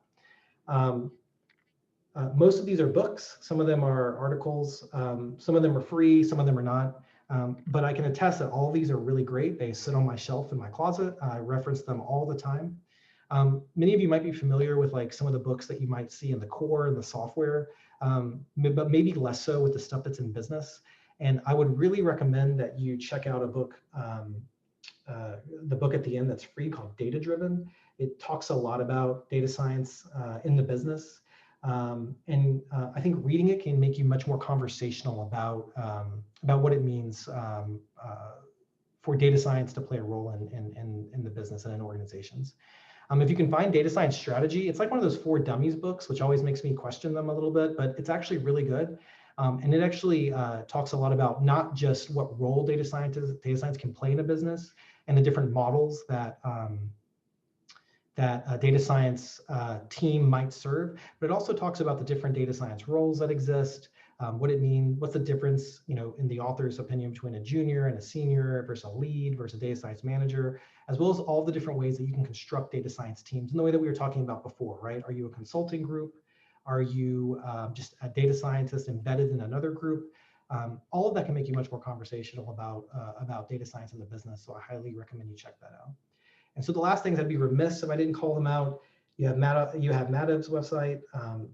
Most of these are books. Some of them are articles. Some of them are free. Some of them are not. But I can attest that all of these are really great. They sit on my shelf in my closet. I reference them all the time. Many of you might be familiar with like some of the books that you might see in the core and the software, but maybe less so with the stuff that's in business. And I would really recommend that you check out a book, the book at the end that's free called Data Driven. It talks a lot about data science in the business. And I think reading it can make you much more conversational about what it means for data science to play a role in the business and in organizations. If you can find Data Science Strategy, it's like one of those 4 dummies books, which always makes me question them a little bit, but it's actually really good. And it actually talks a lot about not just what role data science can play in a business and the different models that that a data science team might serve, but it also talks about the different data science roles that exist, what it means, what's the difference, in the author's opinion between a junior and a senior versus a lead versus a data science manager, as well as all the different ways that you can construct data science teams in the way that we were talking about before, right? Are you a consulting group? Are you just a data scientist embedded in another group? All of that can make you much more conversational about data science in the business. So I highly recommend you check that out. And so the last things, I'd be remiss if I didn't call them out. You have Madhav's website.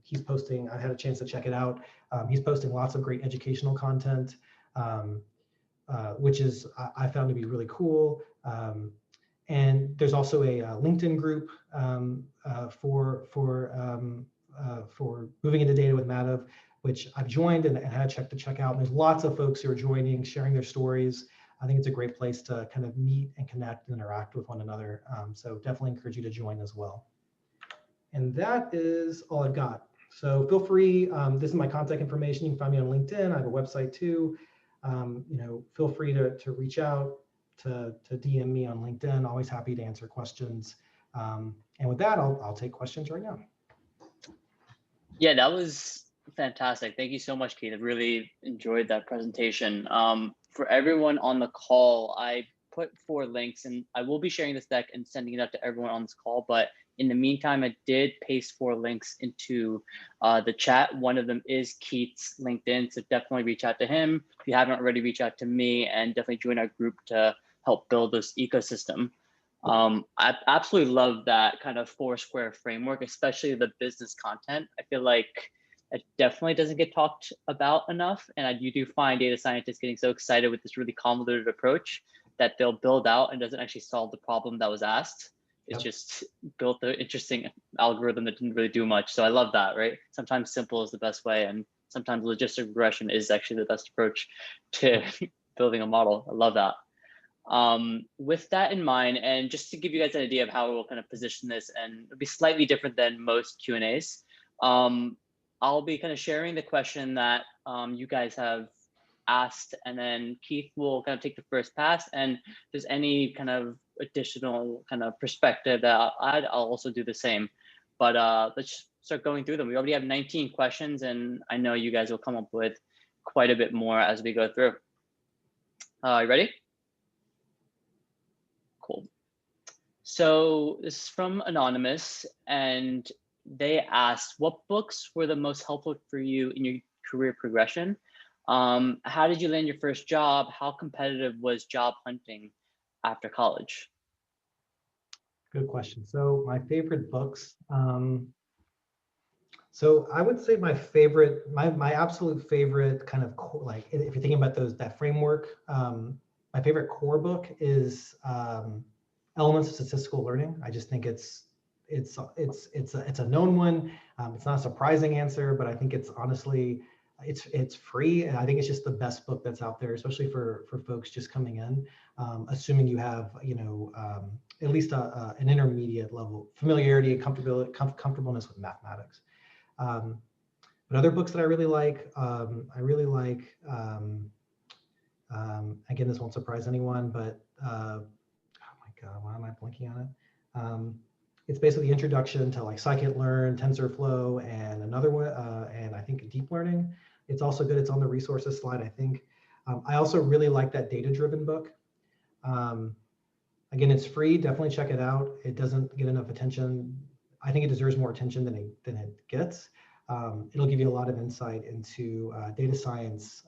He's posting, I had a chance to check it out. He's posting lots of great educational content, which is I found to be really cool. And there's also a LinkedIn group for moving into data with Madhav, which I've joined and had to check out. And there's lots of folks who are joining, sharing their stories. I think it's a great place to kind of meet and connect and interact with one another. So definitely encourage you to join as well. And that is all I've got. So feel free, this is my contact information. You can find me on LinkedIn. I have a website too. Feel free to reach out, to DM me on LinkedIn. Always happy to answer questions. And with that, I'll take questions right now. Yeah, that was fantastic. Thank you so much, Keith. I really enjoyed that presentation. For everyone on the call, I put 4 links, and I will be sharing this deck and sending it out to everyone on this call. But in the meantime, I did paste 4 links into the chat. One of them is Keith's LinkedIn, so definitely reach out to him. If you haven't already, reach out to me, and definitely join our group to help build this ecosystem. I absolutely love that kind of 4-square framework, especially the business content. I feel like it definitely doesn't get talked about enough. And you do find data scientists getting so excited with this really convoluted approach that they'll build out and doesn't actually solve the problem that was asked. It's just built an interesting algorithm that didn't really do much. So I love that, right? Sometimes simple is the best way, and sometimes logistic regression is actually the best approach to building a model. I love that. With that in mind, and just to give you guys an idea of how we'll kind of position this, and it'll be slightly different than most Q&As, I'll be kind of sharing the question that you guys have asked, and then Keith will kind of take the first pass, and if there's any kind of additional kind of perspective that I'll also do the same. But let's start going through them. We already have 19 questions, and I know you guys will come up with quite a bit more as we go through. You ready? Cool. So this is from Anonymous, and they asked, what books were the most helpful for you in your career progression? How did you land your first job? How competitive was job hunting after college? Good question. So my favorite books. So I would say my favorite, my absolute favorite kind of like, if you're thinking about that framework, my favorite core book is Elements of Statistical Learning. I just think it's a known one. It's not a surprising answer, but I think it's honestly, it's free, and I think it's just the best book that's out there, especially for folks just coming in, assuming you have at least an intermediate level familiarity and comfortableness with mathematics. But other books that I really like, again, this won't surprise anyone, but oh my God, why am I blinking on it? It's basically the introduction to like scikit-learn, TensorFlow, and another one, and I think deep learning. It's also good. It's on the resources slide, I think. I also really like that data-driven book. Again, it's free. Definitely check it out. It doesn't get enough attention. I think it deserves more attention than it gets. It'll give you a lot of insight into data science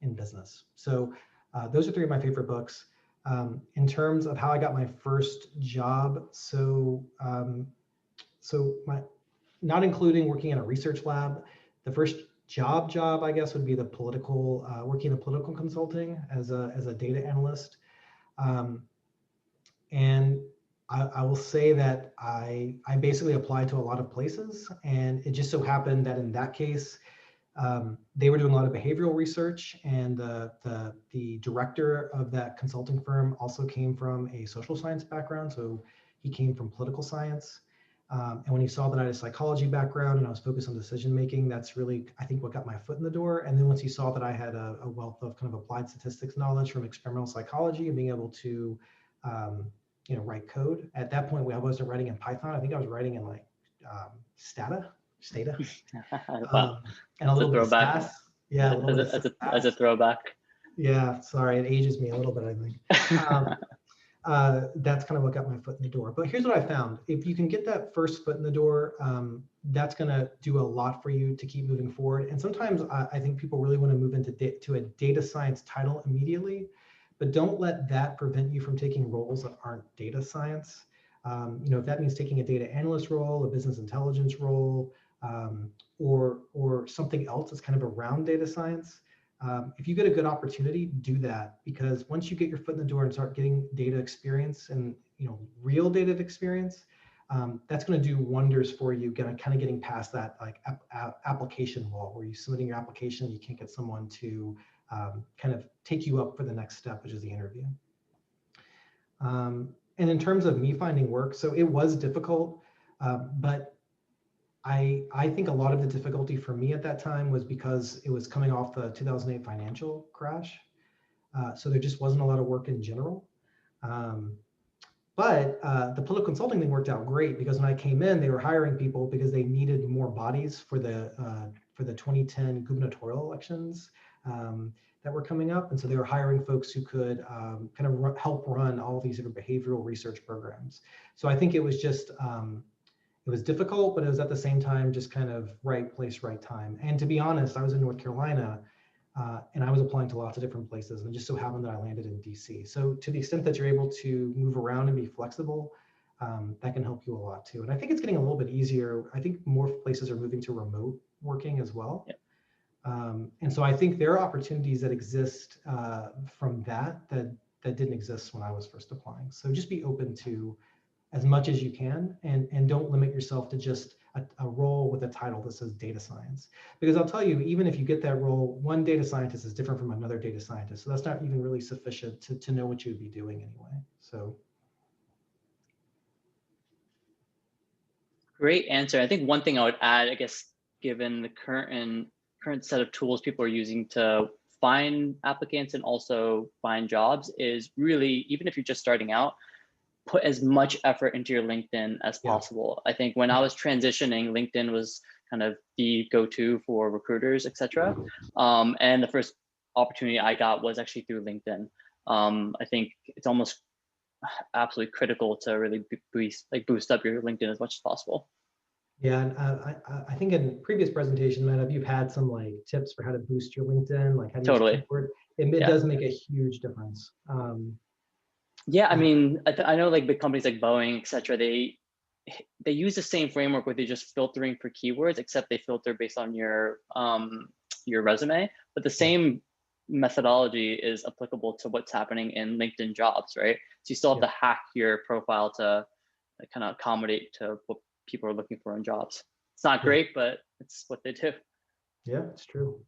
in business. So those are 3 of my favorite books. In terms of how I got my first job, not including working in a research lab, the first job I guess would be the working in political consulting as a data analyst. And I will say that I basically applied to a lot of places, and it just so happened that in that case, they were doing a lot of behavioral research, and the director of that consulting firm also came from a social science background. So he came from political science. And when he saw that I had a psychology background and I was focused on decision making, that's really, I think, what got my foot in the door. And then once he saw that I had a wealth of kind of applied statistics knowledge from experimental psychology and being able to, write code. At that point, I wasn't writing in Python. I think I was writing in like Stata, Wow, and a it's a little bit of throwback. SAS. Yeah, a little bit of As a SAS. throwback. Yeah, sorry, it ages me a little bit, I think. That's kind of what got my foot in the door. But here's what I found. If you can get that first foot in the door, that's going to do a lot for you to keep moving forward. And sometimes I think people really want to move into to a data science title immediately, but don't let that prevent you from taking roles that aren't data science. If that means taking a data analyst role, a business intelligence role, or something else that's kind of around data science. If you get a good opportunity, do that, because once you get your foot in the door and start getting data experience and real data experience, that's going to do wonders for you. Kind of getting past that like application wall where you submitting your application, you can't get someone to kind of take you up for the next step, which is the interview. And in terms of me finding work, so it was difficult, but I think a lot of the difficulty for me at that time was because it was coming off the 2008 financial crash. So there just wasn't a lot of work in general. But the political consulting thing worked out great because when I came in, they were hiring people because they needed more bodies for the 2010 gubernatorial elections that were coming up. And so they were hiring folks who could kind of help run all these different behavioral research programs. So I think it was just, it was difficult, but it was at the same time just kind of right place, right time. And to be honest, I was in North Carolina and I was applying to lots of different places, and it just so happened that I landed in DC. So to the extent that you're able to move around and be flexible, that can help you a lot too. And I think it's getting a little bit easier. I think more places are moving to remote working as well. Yep. And so I think there are opportunities that exist from that didn't exist when I was first applying. So just be open to as much as you can, and don't limit yourself to just a role with a title that says data science. Because I'll tell you, even if you get that role, one data scientist is different from another data scientist. So that's not even really sufficient to know what you would be doing anyway. So. Great answer. I think one thing I would add, I guess, given the current set of tools people are using to find applicants and also find jobs, is really, even if you're just starting out, put as much effort into your LinkedIn as possible. I think when I was transitioning, LinkedIn was kind of the go-to for recruiters, etc. And the first opportunity I got was actually through LinkedIn. I think it's almost absolutely critical to really boost up your LinkedIn as much as possible. Yeah, and I think in previous presentations, Madhav, you've had some like tips for how to boost your LinkedIn, like how to use keyword. It does make a huge difference. Yeah, I mean, I know like big companies like Boeing, etc. They use the same framework where they're just filtering for keywords, except they filter based on your resume. But the same methodology is applicable to what's happening in LinkedIn jobs, right? So you still have to hack your profile to kind of accommodate to what people are looking for in jobs. It's not great, but it's what they do. Yeah, it's true.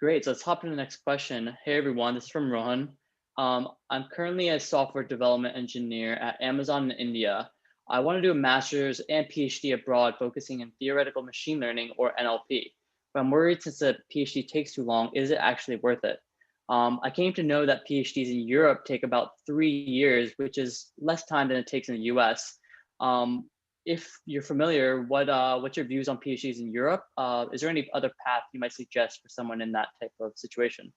Great. So let's hop into the next question. Hey everyone, this is from Rohan. I'm currently a software development engineer at Amazon in India. I want to do a master's and PhD abroad, focusing in theoretical machine learning or NLP. But I'm worried since a PhD takes too long, is it actually worth it? I came to know that PhDs in Europe take about 3 years, which is less time than it takes in the US. If you're familiar, what's your views on PhDs in Europe? Is there any other path you might suggest for someone in that type of situation?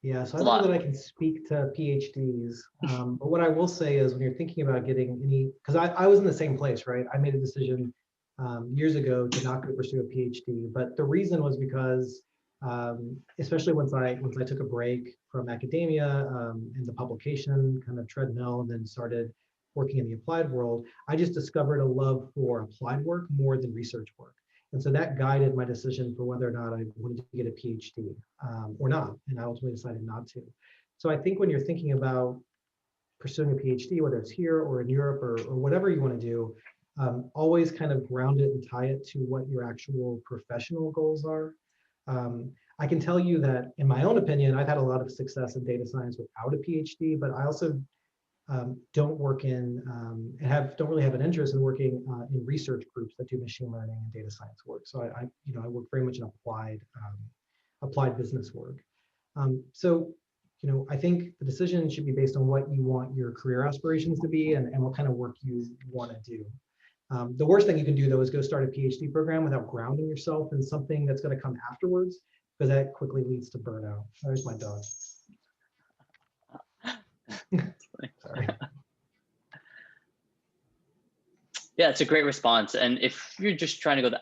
Yeah, so I don't know that I can speak to PhDs, but what I will say is when you're thinking about getting any, because I was in the same place, right? I made a decision years ago to not go pursue a PhD, but the reason was because, especially once I took a break from academia and the publication kind of treadmill, and then started working in the applied world, I just discovered a love for applied work more than research work. And so that guided my decision for whether or not I wanted to get a PhD or not. And I ultimately decided not to. So I think when you're thinking about pursuing a PhD, whether it's here or in Europe or whatever you want to do, always kind of ground it and tie it to what your actual professional goals are. I can tell you that in my own opinion, I've had a lot of success in data science without a PhD, but I also don't work in don't really have an interest in working in research groups that do machine learning and data science work. So I work very much in applied business work. So I think the decision should be based on what you want your career aspirations to be and what kind of work you want to do. The worst thing you can do, though, is go start a PhD program without grounding yourself in something that's going to come afterwards, because that quickly leads to burnout. There's my dog. Sorry. Yeah, it's a great response. And if you're just trying to go the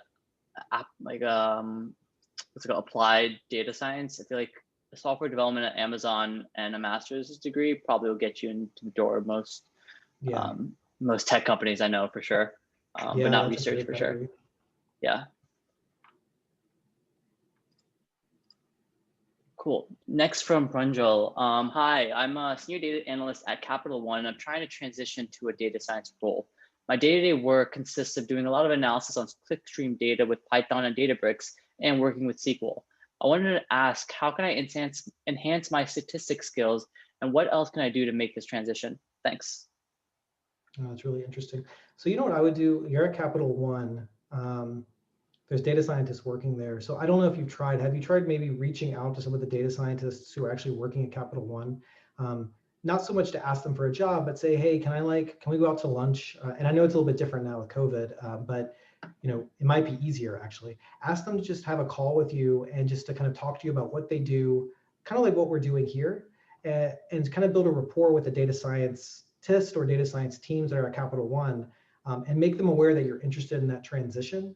what's it called, applied data science, I feel like the software development at Amazon and a master's degree probably will get you into the door of most tech companies I know for sure, but not research for sure. Yeah. Cool. Next from Brunjal. Hi, I'm a senior data analyst at Capital One. I'm trying to transition to a data science role. My day-to-day work consists of doing a lot of analysis on clickstream data with Python and Databricks and working with SQL. I wanted to ask, how can I enhance my statistics skills, and what else can I do to make this transition? Thanks. That's really interesting. So what I would do, you're at Capital One. There's data scientists working there. So I don't know if you've tried, have you tried maybe reaching out to some of the data scientists who are actually working at Capital One? Not so much to ask them for a job, but say, hey, can we go out to lunch? And I know it's a little bit different now with COVID, but it might be easier actually. Ask them to just have a call with you and just to kind of talk to you about what they do, kind of like what we're doing here, and kind of build a rapport with the data scientist or data science teams that are at Capital One, and make them aware that you're interested in that transition.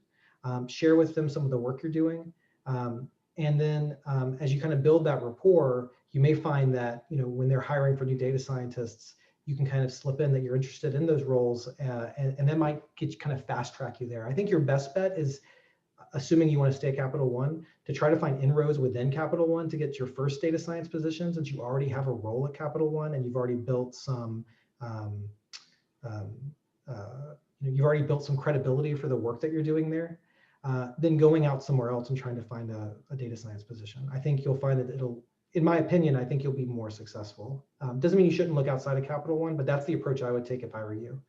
Share with them some of the work you're doing. And then as you kind of build that rapport, you may find that, when they're hiring for new data scientists, you can kind of slip in that you're interested in those roles, and that might kind of fast track you there. I think your best bet is, assuming you want to stay at Capital One, to try to find inroads within Capital One to get your first data science position, since you already have a role at Capital One and you've already built some credibility for the work that you're doing there. Then going out somewhere else and trying to find a data science position. I think you'll find that in my opinion, I think you'll be more successful. Doesn't mean you shouldn't look outside of Capital One, but that's the approach I would take if I were you.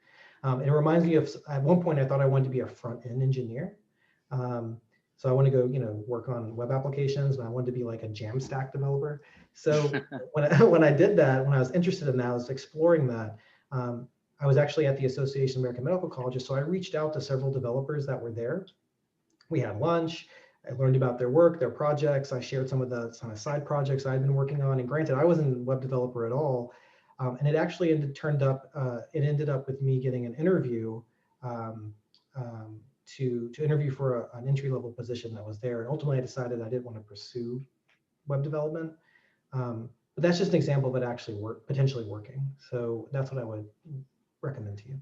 And it reminds me of, at one point, I thought I wanted to be a front-end engineer. So I want to go, work on web applications, and I wanted to be like a Jamstack developer. So when I did that, when I was interested in that, I was exploring that. I was actually at the Association of American Medical Colleges, so I reached out to several developers that were there. We had lunch. I learned about their work, their projects. I shared some of the side projects I'd been working on. And granted, I wasn't a web developer at all. And it actually ended up with me getting an interview to interview for an entry-level position that was there. And ultimately, I decided I didn't want to pursue web development. But that's just an example of it actually potentially working. So that's what I would recommend to you.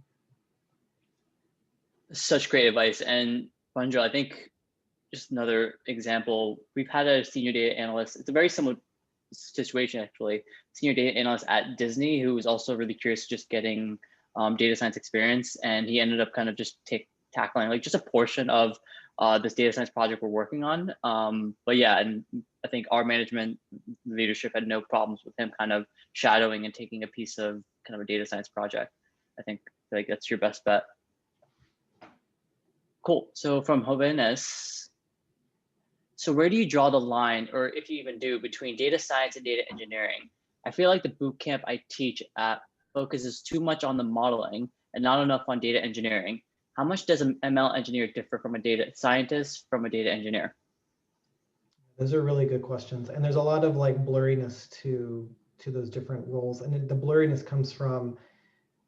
Such great advice. And Banjo, I think just another example, we've had a senior data analyst. It's a very similar situation, actually. Senior data analyst at Disney, who was also really curious, just getting data science experience. And he ended up kind of just tackling like just a portion of this data science project we're working on. But yeah, and I think our management leadership had no problems with him kind of shadowing and taking a piece of kind of a data science project. I think like that's your best bet. Cool. So from Jovenes, so where do you draw the line, or if you even do, between data science and data engineering? I feel like the bootcamp I teach at focuses too much on the modeling and not enough on data engineering. How much does an ML engineer differ from a data scientist from a data engineer? Those are really good questions. And there's a lot of like blurriness to those different roles. And the blurriness comes from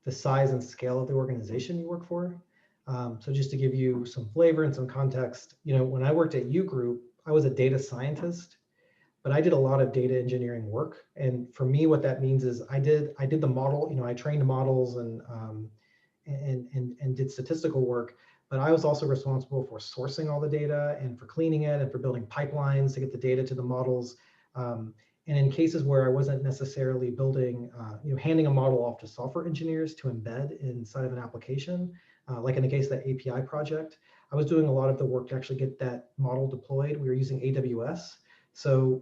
the size and scale of the organization you work for. So just to give you some flavor and some context, when I worked at U Group, I was a data scientist, but I did a lot of data engineering work. And for me, what that means is I did the model, I trained models and did statistical work, but I was also responsible for sourcing all the data and for cleaning it and for building pipelines to get the data to the models. And in cases where I wasn't necessarily building, handing a model off to software engineers to embed inside of an application, like in the case of the API project, I was doing a lot of the work to actually get that model deployed. We were using AWS. So,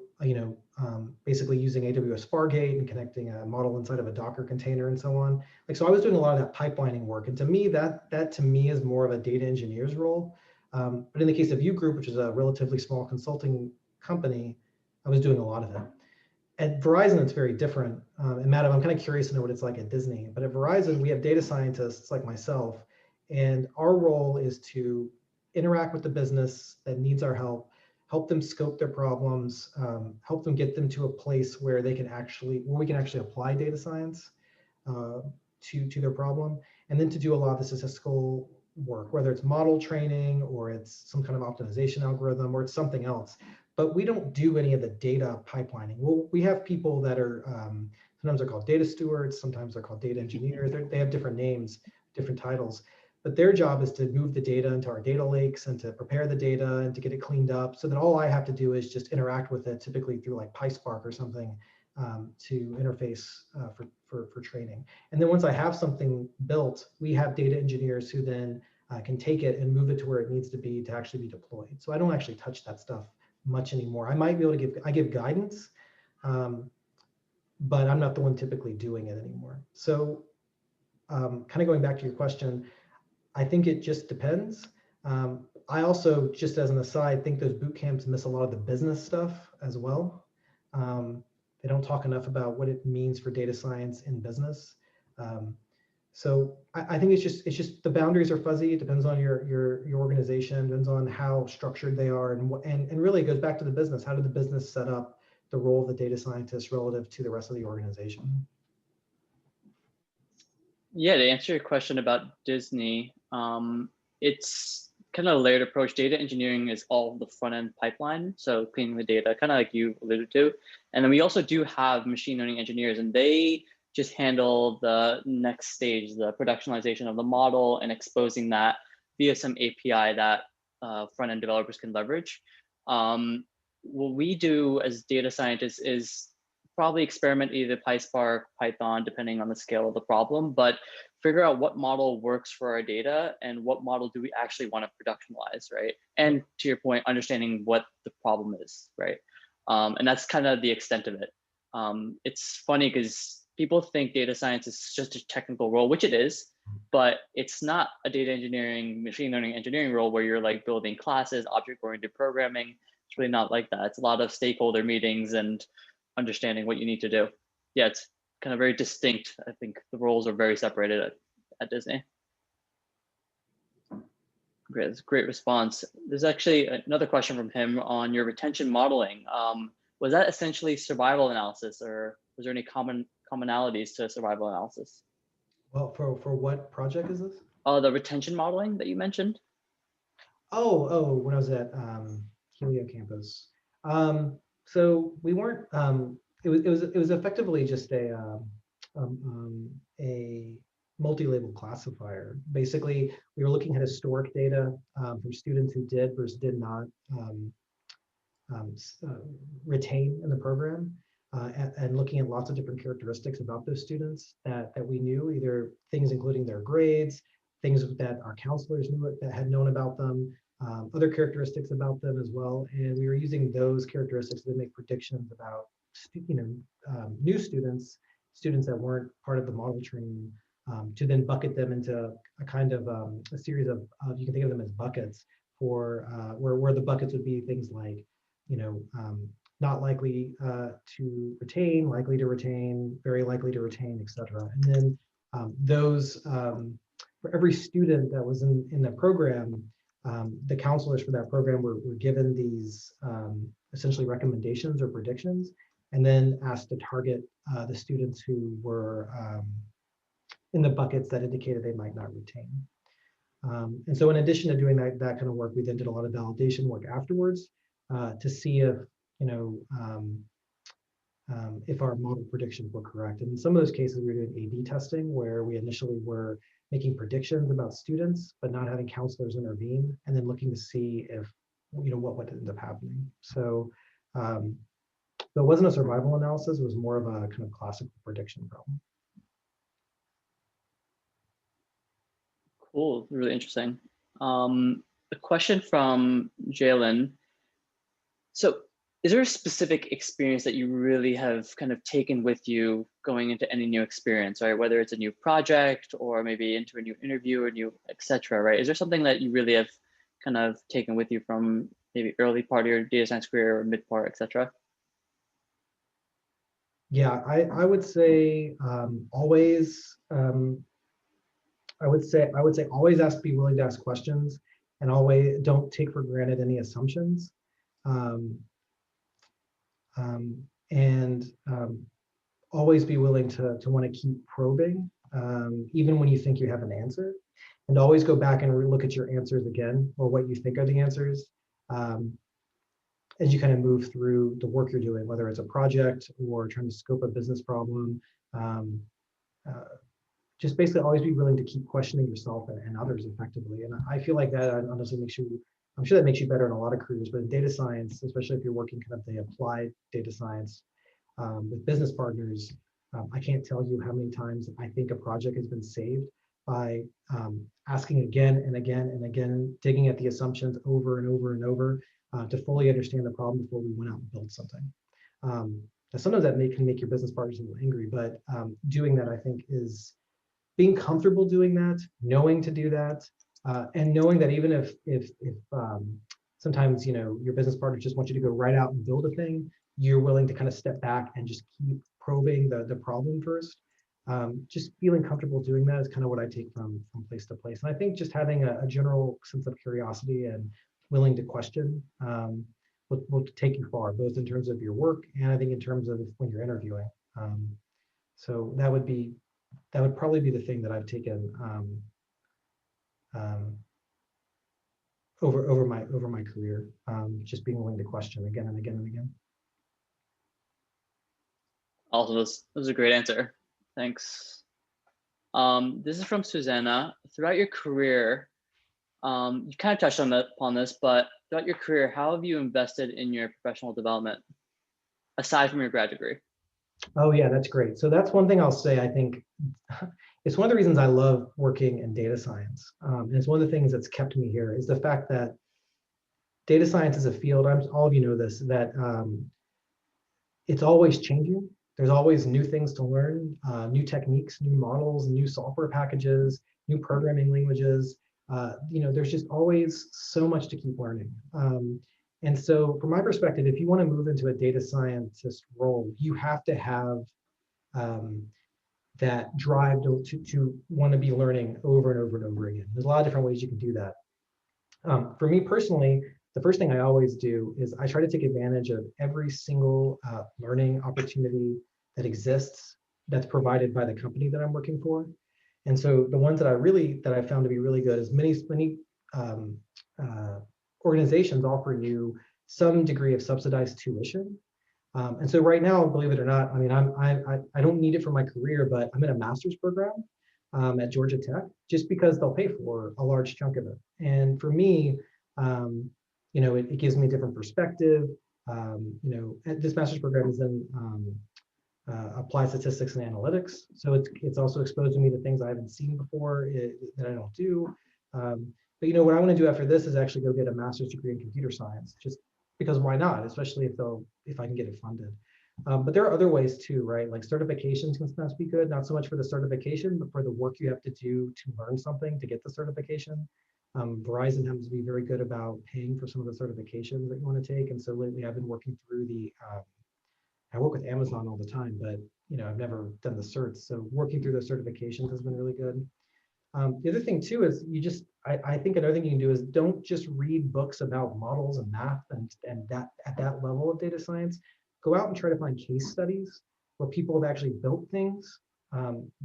basically using AWS Fargate and connecting a model inside of a Docker container and so on. So I was doing a lot of that pipelining work. And to me, that to me is more of a data engineer's role. But in the case of U Group, which is a relatively small consulting company, I was doing a lot of it. At Verizon, it's very different. And Madhav, I'm kind of curious to know what it's like at Disney. But at Verizon, we have data scientists like myself, and our role is to interact with the business that needs our help them scope their problems, help them get them to a place where we can actually apply data science to their problem, and then to do a lot of the statistical work, whether it's model training or it's some kind of optimization algorithm or it's something else. But we don't do any of the data pipelining. We have people that are, sometimes they're called data stewards, sometimes they're called data engineers. They have different names, different titles. But their job is to move the data into our data lakes and to prepare the data and to get it cleaned up so that all I have to do is just interact with it, typically through like PySpark or something, to interface for training. And then once I have something built, we have data engineers who then can take it and move it to where it needs to be to actually be deployed. So I don't actually touch that stuff much anymore. I might be able to give guidance, but I'm not the one typically doing it anymore. So kind of going back to your question, I think it just depends. I also, just as an aside, think those boot camps miss a lot of the business stuff as well. They don't talk enough about what it means for data science in business. So I think it's just the boundaries are fuzzy. It depends on your organization, depends on how structured they are, and really it goes back to the business. How did the business set up the role of the data scientist relative to the rest of the organization? Yeah, to answer your question about Disney, it's kind of a layered approach. Data engineering is all the front end pipeline, so cleaning the data, kind of like you alluded to. And then we also do have machine learning engineers, and they just handle the next stage, the productionalization of the model and exposing that via some API that front end developers can leverage. What we do as data scientists is probably experiment either PySpark, Python, depending on the scale of the problem, but figure out what model works for our data and what model do we actually want to productionalize, right? And to your point, understanding what the problem is, right? And that's kind of the extent of it. It's funny because people think data science is just a technical role, which it is, but it's not a data engineering, machine learning engineering role where you're like building classes, object-oriented programming. It's really not like that. It's a lot of stakeholder meetings and understanding what you need to do. Yeah, it's kind of very distinct. I think the roles are very separated at Disney. Great, that's a great response. There's actually another question from him on your retention modeling. Was that essentially survival analysis, or was there any commonalities to survival analysis? Well, for what project is this? The retention modeling that you mentioned. Oh, when I was at Helio campus. So we weren't. It was effectively just a multi-label classifier. Basically, we were looking at historic data from students who did versus did not retain in the program, and looking at lots of different characteristics about those students that we knew, either things including their grades, things that our counselors knew that had known about them, other characteristics about them as well. And we were using those characteristics to make predictions about new students that weren't part of the model training, to then bucket them into a kind of a series of, you can think of them as buckets for where the buckets would be things like, not likely to retain, likely to retain, very likely to retain, etc. And then those, for every student that was in the program, the counselors for that program were given these essentially recommendations or predictions, and then asked to target the students who were in the buckets that indicated they might not retain. And so in addition to doing that kind of work, we then did a lot of validation work afterwards to see if our model predictions were correct. And in some of those cases, we were doing A/B testing, where we initially were making predictions about students, but not having counselors intervene, and then looking to see if, what would end up happening. So it wasn't a survival analysis, it was more of a kind of classical prediction problem. Cool, really interesting. A question from Jalen. So is there a specific experience that you really have kind of taken with you going into any new experience, right? Whether it's a new project or maybe into a new interview or new, etc., right? Is there something that you really have kind of taken with you from maybe early part of your data science career or mid part, etc.? Yeah, I would say always. I would say always be willing to ask questions, and always don't take for granted any assumptions. Um, and always be willing to want to keep probing, even when you think you have an answer, and always go back and look at your answers again, or what you think are the answers, um, as you kind of move through the work you're doing, whether it's a project or trying to scope a business problem. Um, uh, just basically always be willing to keep questioning yourself and others effectively. And I feel like that honestly makes you, I'm sure that makes you better in a lot of careers, but in data science, especially if you're working kind of the applied data science with business partners, I can't tell you how many times I think a project has been saved by asking again and again and again, digging at the assumptions over and over and over to fully understand the problem before we went out and built something. Sometimes that can make your business partners a little angry, but doing that I think is being comfortable doing that, knowing to do that, and knowing that even if sometimes your business partners just want you to go right out and build a thing, you're willing to kind of step back and just keep probing the problem first. Just feeling comfortable doing that is kind of what I take from place to place. And I think just having a general sense of curiosity and willing to question will take you far, both in terms of your work and I think in terms of when you're interviewing. So that would probably be the thing that I've taken over my career. Just being willing to question again and again and again. Also, that was a great answer. Thanks. This is from Susanna. Throughout your career, you kind of touched upon this, but throughout your career, how have you invested in your professional development aside from your grad degree? Oh yeah, that's great. So that's one thing I'll say. I think it's one of the reasons I love working in data science. And it's one of the things that's kept me here is the fact that data science is a field, all of you know this, that it's always changing. There's always new things to learn, new techniques, new models, new software packages, new programming languages. There's just always so much to keep learning. And so from my perspective, if you want to move into a data scientist role, you have to have that drive to want to be learning over and over and over again. There's a lot of different ways you can do that. For me personally, the first thing I always do is I try to take advantage of every single learning opportunity that exists that's provided by the company that I'm working for. And so the ones that I found to be really good is many organizations offer you some degree of subsidized tuition. And so right now, believe it or not, I mean, I don't need it for my career, but I'm in a master's program at Georgia Tech, just because they'll pay for a large chunk of it. And for me, it gives me a different perspective. This master's program is in applied statistics and analytics, so it's also exposing me to things I haven't seen before that I don't do. But what I want to do after this is actually go get a master's degree in computer science, just because why not? Especially if I can get it funded. But there are other ways too, right? Like certifications can sometimes be good, not so much for the certification, but for the work you have to do to learn something to get the certification. Verizon happens to be very good about paying for some of the certifications that you want to take. And so lately I've been working through I work with Amazon all the time, but I've never done the certs. So working through those certifications has been really good. The other thing too is I think another thing you can do is don't just read books about models and math and that at that level of data science. Go out and try to find case studies where people have actually built things,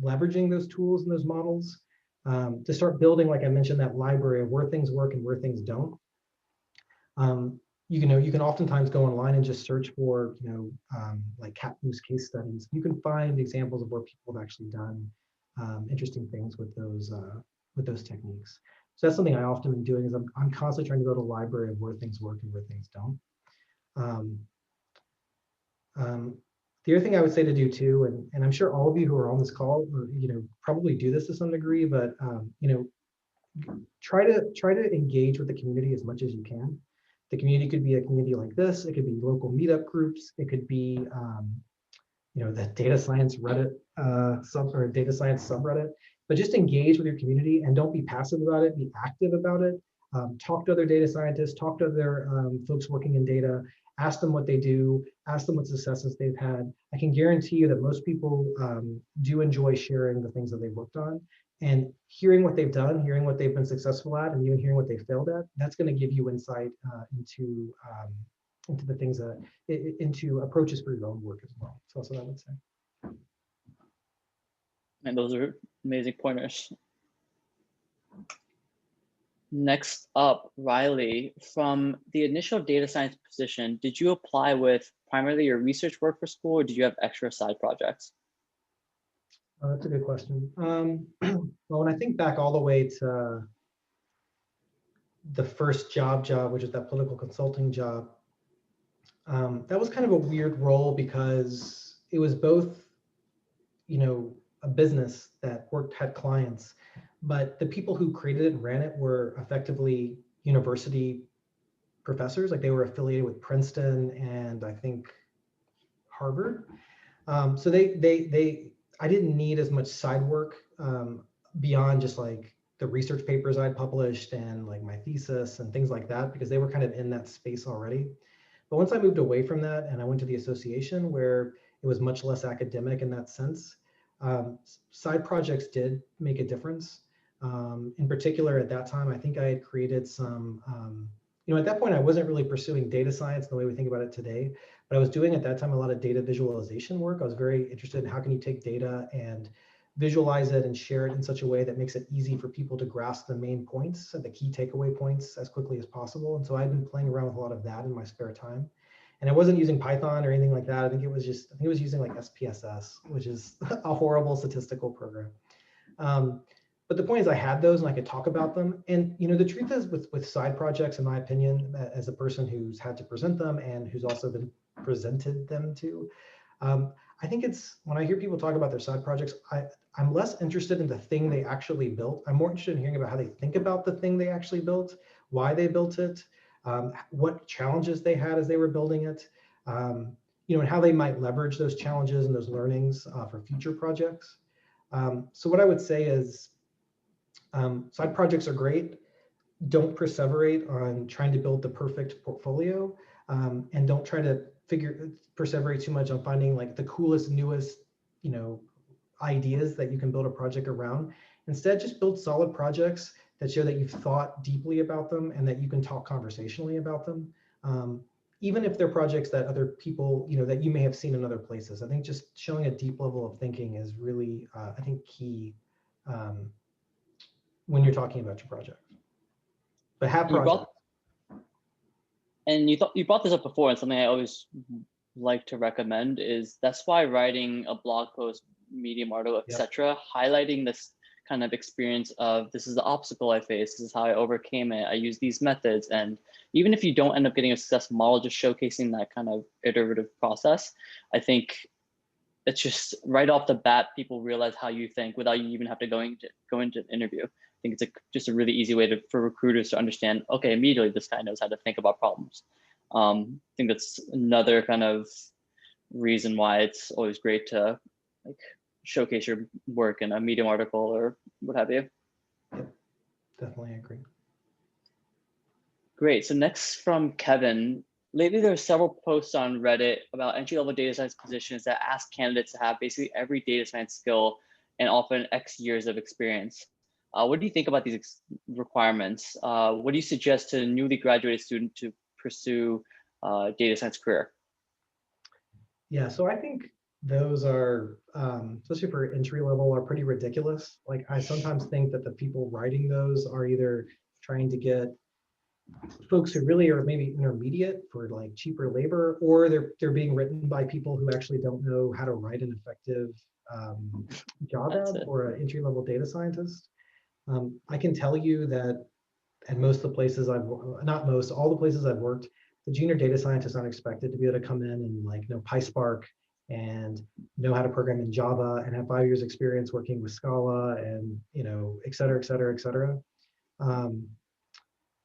leveraging those tools and those models to start building, like I mentioned, that library of where things work and where things don't. You can oftentimes go online and just search for like cat moose case studies. You can find examples of where people have actually done interesting things with those techniques. So that's something I often am doing is I'm constantly trying to build a library of where things work and where things don't. The other thing I would say to do too, and I'm sure all of you who are on this call, probably do this to some degree, but try to engage with the community as much as you can. The community could be a community like this. It could be local meetup groups. It could be, the data science Reddit or data science subreddit. But just engage with your community and don't be passive about it. Be active about it. Talk to other data scientists. Talk to other folks working in data. Ask them what they do. Ask them what successes they've had. I can guarantee you that most people do enjoy sharing the things that they've worked on. And hearing what they've done, hearing what they've been successful at, and even hearing what they failed at, that's going to give you insight into the things that into approaches for your own work as well. So that's what I would say. And those are amazing pointers. Next up, Riley, from the initial data science position, did you apply with primarily your research work for school, or did you have extra side projects? Oh, that's a good question. Well, when I think back all the way to the first job, which is that political consulting job, that was kind of a weird role because it was both, a business that had clients, but the people who created it and ran it were effectively university professors. Like they were affiliated with Princeton and I think Harvard. So I didn't need as much side work beyond just like the research papers I'd published and like my thesis and things like that, because they were kind of in that space already. But once I moved away from that and I went to the association where it was much less academic in that sense, side projects did make a difference. In particular, at that time, I think I had created some, at that point, I wasn't really pursuing data science the way we think about it today, but I was doing at that time a lot of data visualization work. I was very interested in how can you take data and visualize it and share it in such a way that makes it easy for people to grasp the main points, the key takeaway points as quickly as possible. And so I've been playing around with a lot of that in my spare time. And I wasn't using Python or anything like that. I think it was using like SPSS, which is a horrible statistical program. But the point is I had those and I could talk about them. And the truth is with side projects, in my opinion, as a person who's had to present them and who's also been presented them to, I think it's when I hear people talk about their side projects, I'm less interested in the thing they actually built. I'm more interested in hearing about how they think about the thing they actually built, why they built it, what challenges they had as they were building it, and how they might leverage those challenges and those learnings for future projects. So what I would say is side projects are great. Don't perseverate on trying to build the perfect portfolio, and don't try to perseverate too much on finding like the coolest, newest, ideas that you can build a project around. Instead, just build solid projects that show that you've thought deeply about them and that you can talk conversationally about them. Even if they're projects that other people, that you may have seen in other places. I think just showing a deep level of thinking is really, I think, key when you're talking about your project. But have projects. And you brought this up before, and something I always like to recommend is that's why writing a blog post, Medium article, etc., highlighting this kind of experience of this is the obstacle I faced, this is how I overcame it, I use these methods. And even if you don't end up getting a successful model, just showcasing that kind of iterative process, I think it's just right off the bat, people realize how you think without you even have to go into an interview. I think it's just a really easy way for recruiters to understand, okay, immediately this guy knows how to think about problems. I think that's another kind of reason why it's always great to showcase your work in a Medium article or what have you. Yep, definitely agree. Great. So next from Kevin, lately there are several posts on Reddit about entry-level data science positions that ask candidates to have basically every data science skill and often X years of experience. What do you think about these requirements? What do you suggest to a newly graduated student to pursue a data science career? Yeah, so I think those are, especially for entry level, are pretty ridiculous. Like I sometimes think that the people writing those are either trying to get folks who really are maybe intermediate for like cheaper labor, or they're being written by people who actually don't know how to write an effective job ad for an entry-level data scientist. I can tell you that at most of the places all the places I've worked, the junior data scientists aren't expected to be able to come in and like know PySpark and know how to program in Java and have 5 years experience working with Scala and et cetera, et cetera, et cetera.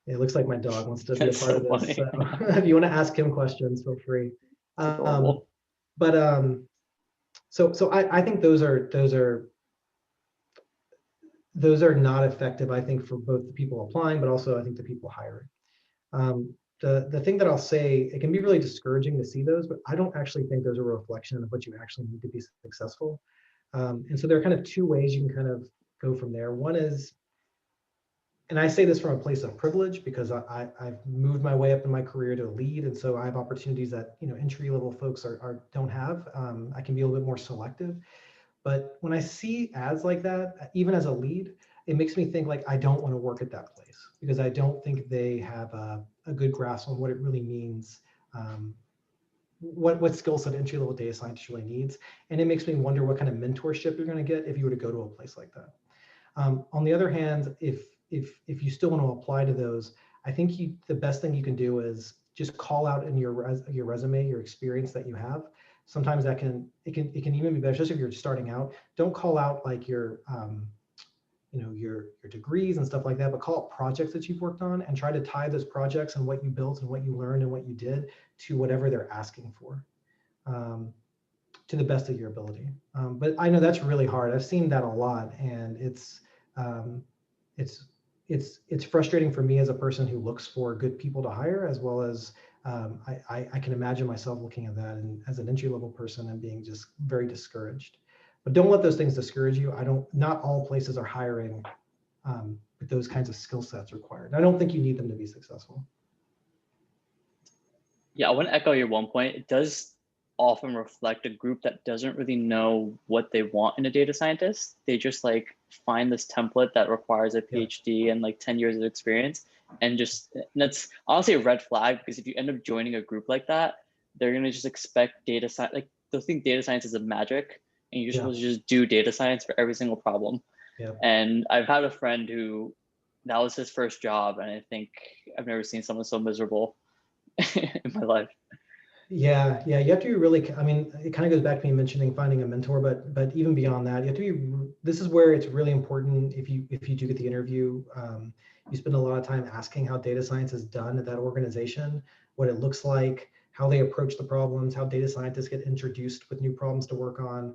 It looks like my dog wants to be a That's part so of this. funny. So if you want to ask him questions, feel free. It's Um, adorable. but so I think those are not effective, I think, for both the people applying, but also I think the people hiring. The thing that I'll say, it can be really discouraging to see those, but I don't actually think those are a reflection of what you actually need to be successful. And so there are kind of two ways you can kind of go from there. One is, and I say this from a place of privilege because I've moved my way up in my career to lead, and so I have opportunities that entry level folks don't have. I can be a little bit more selective. But when I see ads like that, even as a lead, it makes me think like I don't want to work at that place because I don't think they have a good grasp on what it really means, what skill set entry level data scientist really needs, and it makes me wonder what kind of mentorship you're going to get if you were to go to a place like that. On the other hand, if you still want to apply to those, I think the best thing you can do is just call out in your resume your experience that you have. Sometimes it can even be better, especially if you're starting out. Don't call out like your degrees and stuff like that, but call out projects that you've worked on and try to tie those projects and what you built and what you learned and what you did to whatever they're asking for, to the best of your ability. But I know that's really hard. I've seen that a lot, and it's frustrating for me as a person who looks for good people to hire, as well as I can imagine myself looking at that and as an entry level person and being just very discouraged. But don't let those things discourage you. Not all places are hiring with those kinds of skill sets required. I don't think you need them to be successful. Yeah, I want to echo your one point. It does often reflect a group that doesn't really know what they want in a data scientist. They just like find this template that requires a PhD and like 10 years of experience. And that's honestly a red flag, because if you end up joining a group like that, they're going to just expect data science, like they'll think data science is a magic and you're supposed to just do data science for every single problem. And I've had a friend who that was his first job, and I think I've never seen someone so miserable in my life. Yeah, you have to be really, I mean, it kind of goes back to me mentioning finding a mentor, but even beyond that, you have to be, this is where it's really important if you do get the interview, you spend a lot of time asking how data science is done at that organization, what it looks like, how they approach the problems, how data scientists get introduced with new problems to work on,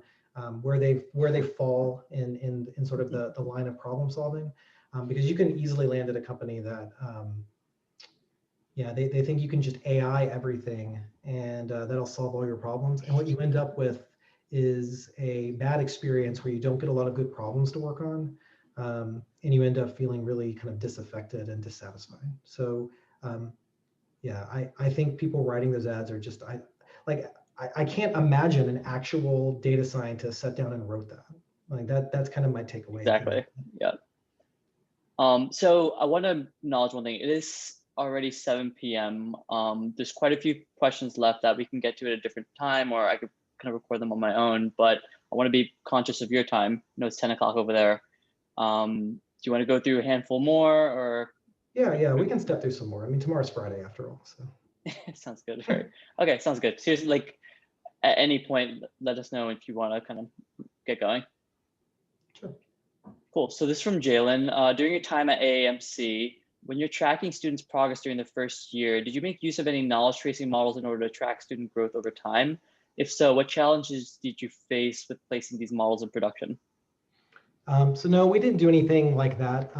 where they fall in sort of the line of problem solving, because you can easily land at a company that, they think you can just AI everything and that'll solve all your problems. And what you end up with is a bad experience where you don't get a lot of good problems to work on. And you end up feeling really kind of disaffected and dissatisfied. So I think people writing those ads are just, I can't imagine an actual data scientist sat down and wrote that. Like that's kind of my takeaway. Exactly. Yeah. So I want to acknowledge one thing. It is already 7 p.m. There's quite a few questions left that we can get to at a different time, or I could kind of record them on my own, but I want to be conscious of your time. I know it's 10 o'clock over there. Do you want to go through a handful more, or? Yeah, we can step through some more. I mean, tomorrow's Friday after all, so. Sounds good. Right. Okay, sounds good. Seriously, like at any point, let us know if you want to kind of get going. Sure. Cool. So this is from Jalen. During your time at AAMC, when you're tracking students' progress during the first year, did you make use of any knowledge tracing models in order to track student growth over time? If so, what challenges did you face with placing these models in production? So no, we didn't do anything like that.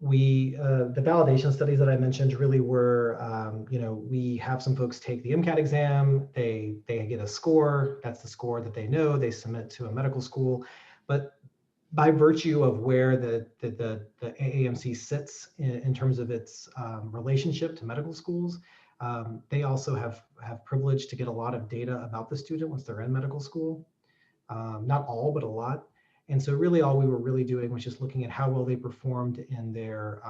The validation studies that I mentioned really were, we have some folks take the MCAT exam, they get a score, that's the score that they know, they submit to a medical school, but by virtue of where the AAMC sits in terms of its relationship to medical schools, they also have privilege to get a lot of data about the student once they're in medical school. Not all, but a lot. And so really all we were really doing was just looking at how well they performed in their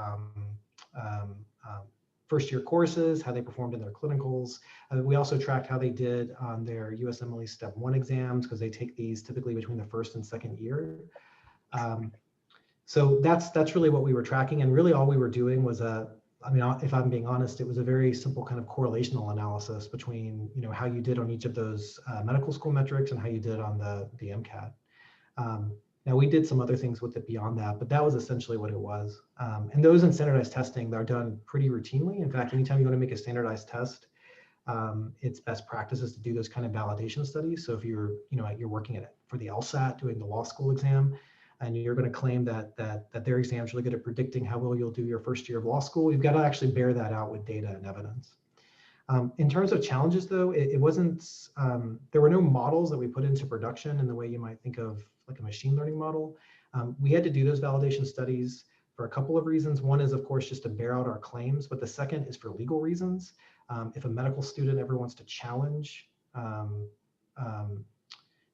first year courses, how they performed in their clinicals. We also tracked how they did on their USMLE Step 1 exams, because they take these typically between the first and second year. So that's really what we were tracking. And really all we were doing was if I'm being honest, it was a very simple kind of correlational analysis between how you did on each of those medical school metrics and how you did on the MCAT. Now, we did some other things with it beyond that, but that was essentially what it was. And those in standardized testing are done pretty routinely. In fact, anytime you want to make a standardized test, it's best practices to do those kind of validation studies. So if you're, you're working at it for the LSAT, doing the law school exam, and you're going to claim that their exam is really good at predicting how well you'll do your first year of law school, you've got to actually bear that out with data and evidence. In terms of challenges, though, it wasn't, there were no models that we put into production in the way you might think of like a machine learning model. We had to do those validation studies for a couple of reasons. One is, of course, just to bear out our claims, but the second is for legal reasons. If a medical student ever wants to challenge that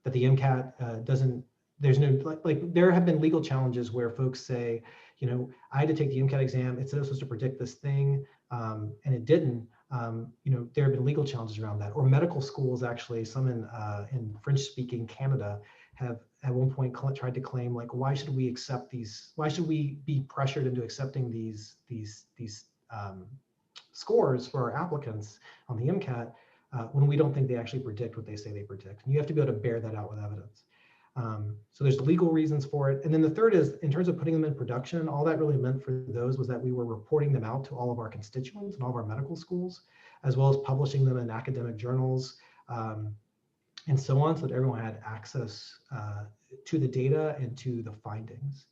the MCAT doesn't, there's no, like there have been legal challenges where folks say, I had to take the MCAT exam, it said it was supposed to predict this thing, and it didn't. There have been legal challenges around that. Or medical schools, actually, some in French-speaking Canada have at one point tried to claim, like, why should we accept these? Why should we be pressured into accepting these scores for our applicants on the MCAT when we don't think they actually predict what they say they predict? And you have to be able to bear that out with evidence. So there's legal reasons for it. And then the third is, in terms of putting them in production, all that really meant for those was that we were reporting them out to all of our constituents and all of our medical schools, as well as publishing them in academic journals and so on, so that everyone had access to the data and to the findings.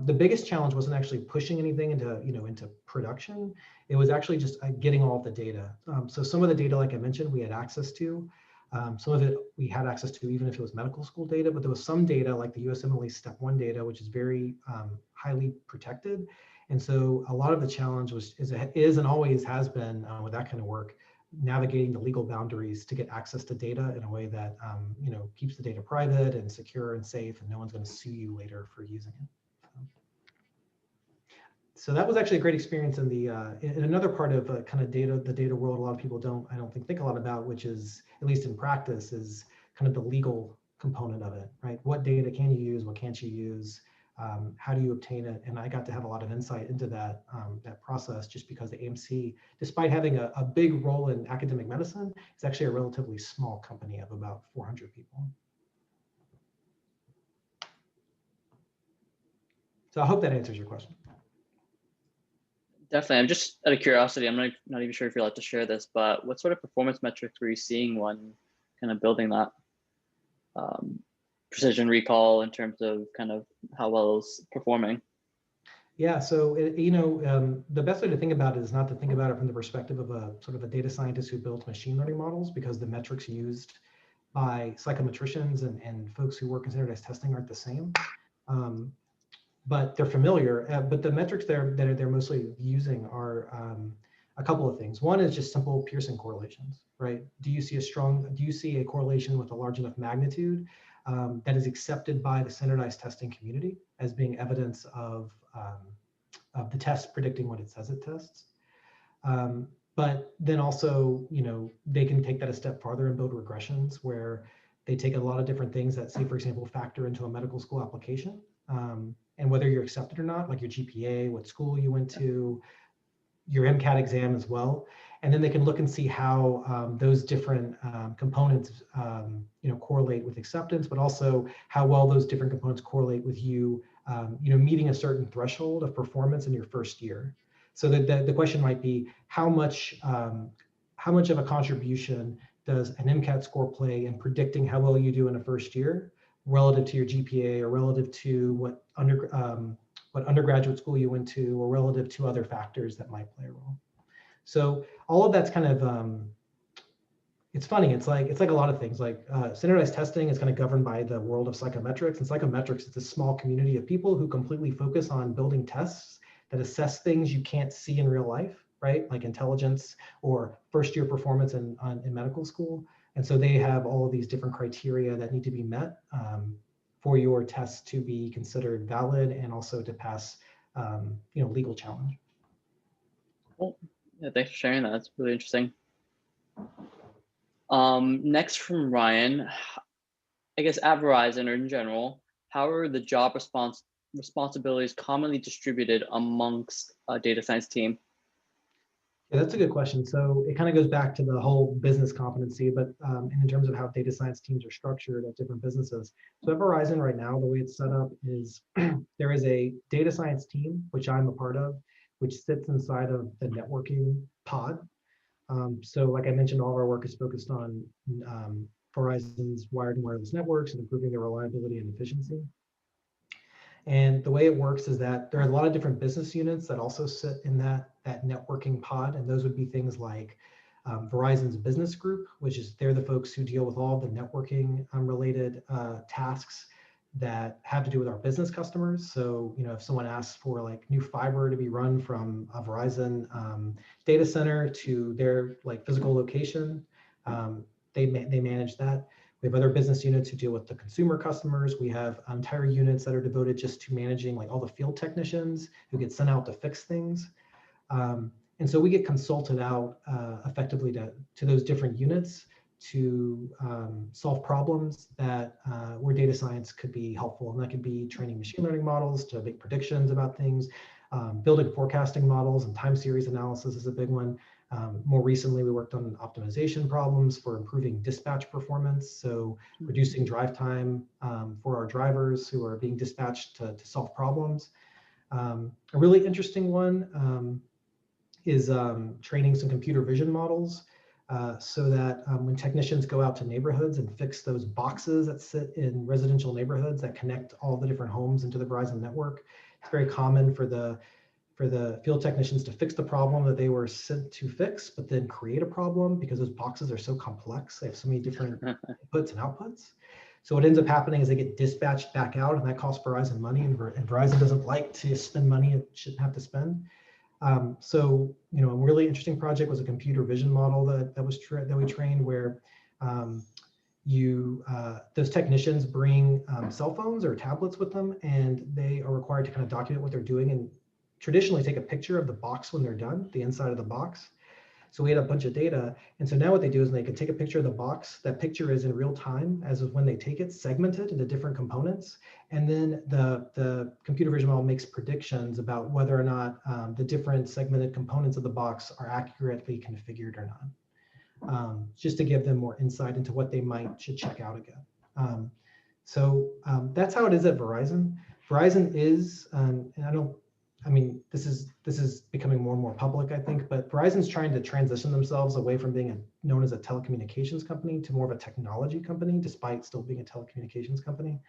The biggest challenge wasn't actually pushing anything into production. It was actually just getting all of the data. So some of the data, like I mentioned, we had access to. Some of it we had access to, even if it was medical school data, but there was some data like the USMLE Step 1 data, which is very highly protected. And so a lot of the challenge is and always has been with that kind of work, navigating the legal boundaries to get access to data in a way that keeps the data private and secure and safe, and no one's going to sue you later for using it. So that was actually a great experience in the in another part of kind of the data world. A lot of people I don't think a lot about, which is, at least in practice, is kind of the legal component of it, right? What data can you use? What can't you use? How do you obtain it? And I got to have a lot of insight into that process, just because the AAMC, despite having a big role in academic medicine, is actually a relatively small company of about 400 people. So I hope that answers your question. Definitely. I'm just out of curiosity, I'm not even sure if you're allowed to share this, but what sort of performance metrics were you seeing when kind of building that precision recall, in terms of kind of how well it's performing? Yeah, so the best way to think about it is not to think about it from the perspective of a sort of a data scientist who builds machine learning models, because the metrics used by psychometricians and folks who work in standardized testing aren't the same. But they're familiar. But the metrics that they're mostly using are a couple of things. One is just simple Pearson correlations, right? Do you see a correlation with a large enough magnitude that is accepted by the standardized testing community as being evidence of the test predicting what it says it tests? But then also, they can take that a step farther and build regressions where they take a lot of different things that, say, for example, factor into a medical school application. And whether you're accepted or not, like your GPA, what school you went to, your MCAT exam as well. And then they can look and see how those different components correlate with acceptance, but also how well those different components correlate with you meeting a certain threshold of performance in your first year. So the question might be, how much of a contribution does an MCAT score play in predicting how well you do in a first year relative to your GPA, or relative to what undergraduate school you went to, or relative to other factors that might play a role? So all of that's kind of, it's funny. It's like a lot of things. Like standardized testing is kind of governed by the world of psychometrics, and psychometrics is a small community of people who completely focus on building tests that assess things you can't see in real life, right? Like intelligence or first year performance in medical school. And so they have all of these different criteria that need to be met for your tests to be considered valid, and also to pass legal challenge. Cool. Yeah, thanks for sharing that. That's really interesting. Next from Ryan, I guess at Verizon, or in general, how are the job responsibilities commonly distributed amongst a data science team? Yeah, that's a good question. So it kind of goes back to the whole business competency, but in terms of how data science teams are structured at different businesses. So at Verizon right now, the way it's set up is there is a data science team, which I'm a part of, which sits inside of the networking pod. So like I mentioned, all of our work is focused on Verizon's wired and wireless networks and improving their reliability and efficiency. And the way it works is that there are a lot of different business units that also sit in that networking pod. And those would be things like Verizon's business group, which is they're the folks who deal with all the networking related tasks that have to do with our business customers. So, if someone asks for like new fiber to be run from a Verizon data center to their like physical location, they manage that. We have other business units who deal with the consumer customers. We have entire units that are devoted just to managing like all the field technicians who get sent out to fix things. And so we get consulted out effectively to those different units to solve problems that where data science could be helpful. And that could be training machine learning models to make predictions about things, building forecasting models, and time series analysis is a big one. More recently, we worked on optimization problems for improving dispatch performance. So reducing drive time for our drivers who are being dispatched to solve problems. A really interesting one is training some computer vision models so that when technicians go out to neighborhoods and fix those boxes that sit in residential neighborhoods that connect all the different homes into the Verizon network, it's very common for the field technicians to fix the problem that they were sent to fix, but then create a problem because those boxes are so complex. They have so many different inputs and outputs. So what ends up happening is they get dispatched back out, and that costs Verizon money, and Verizon doesn't like to spend money it shouldn't have to spend. So, a really interesting project was a computer vision model that we trained where those technicians bring cell phones or tablets with them, and they are required to kind of document what they're doing and traditionally take a picture of the box when they're done, the inside of the box. So we had a bunch of data. And so now what they do is they can take a picture of the box. That picture is in real time as of when they take it, segmented into different components. And then the computer vision model makes predictions about whether or not the different segmented components of the box are accurately configured or not. Just to give them more insight into what they should check out again. So that's how it is at Verizon. Verizon is, and this is becoming more and more public, I think, but Verizon's trying to transition themselves away from being known as a telecommunications company to more of a technology company, despite still being a telecommunications company.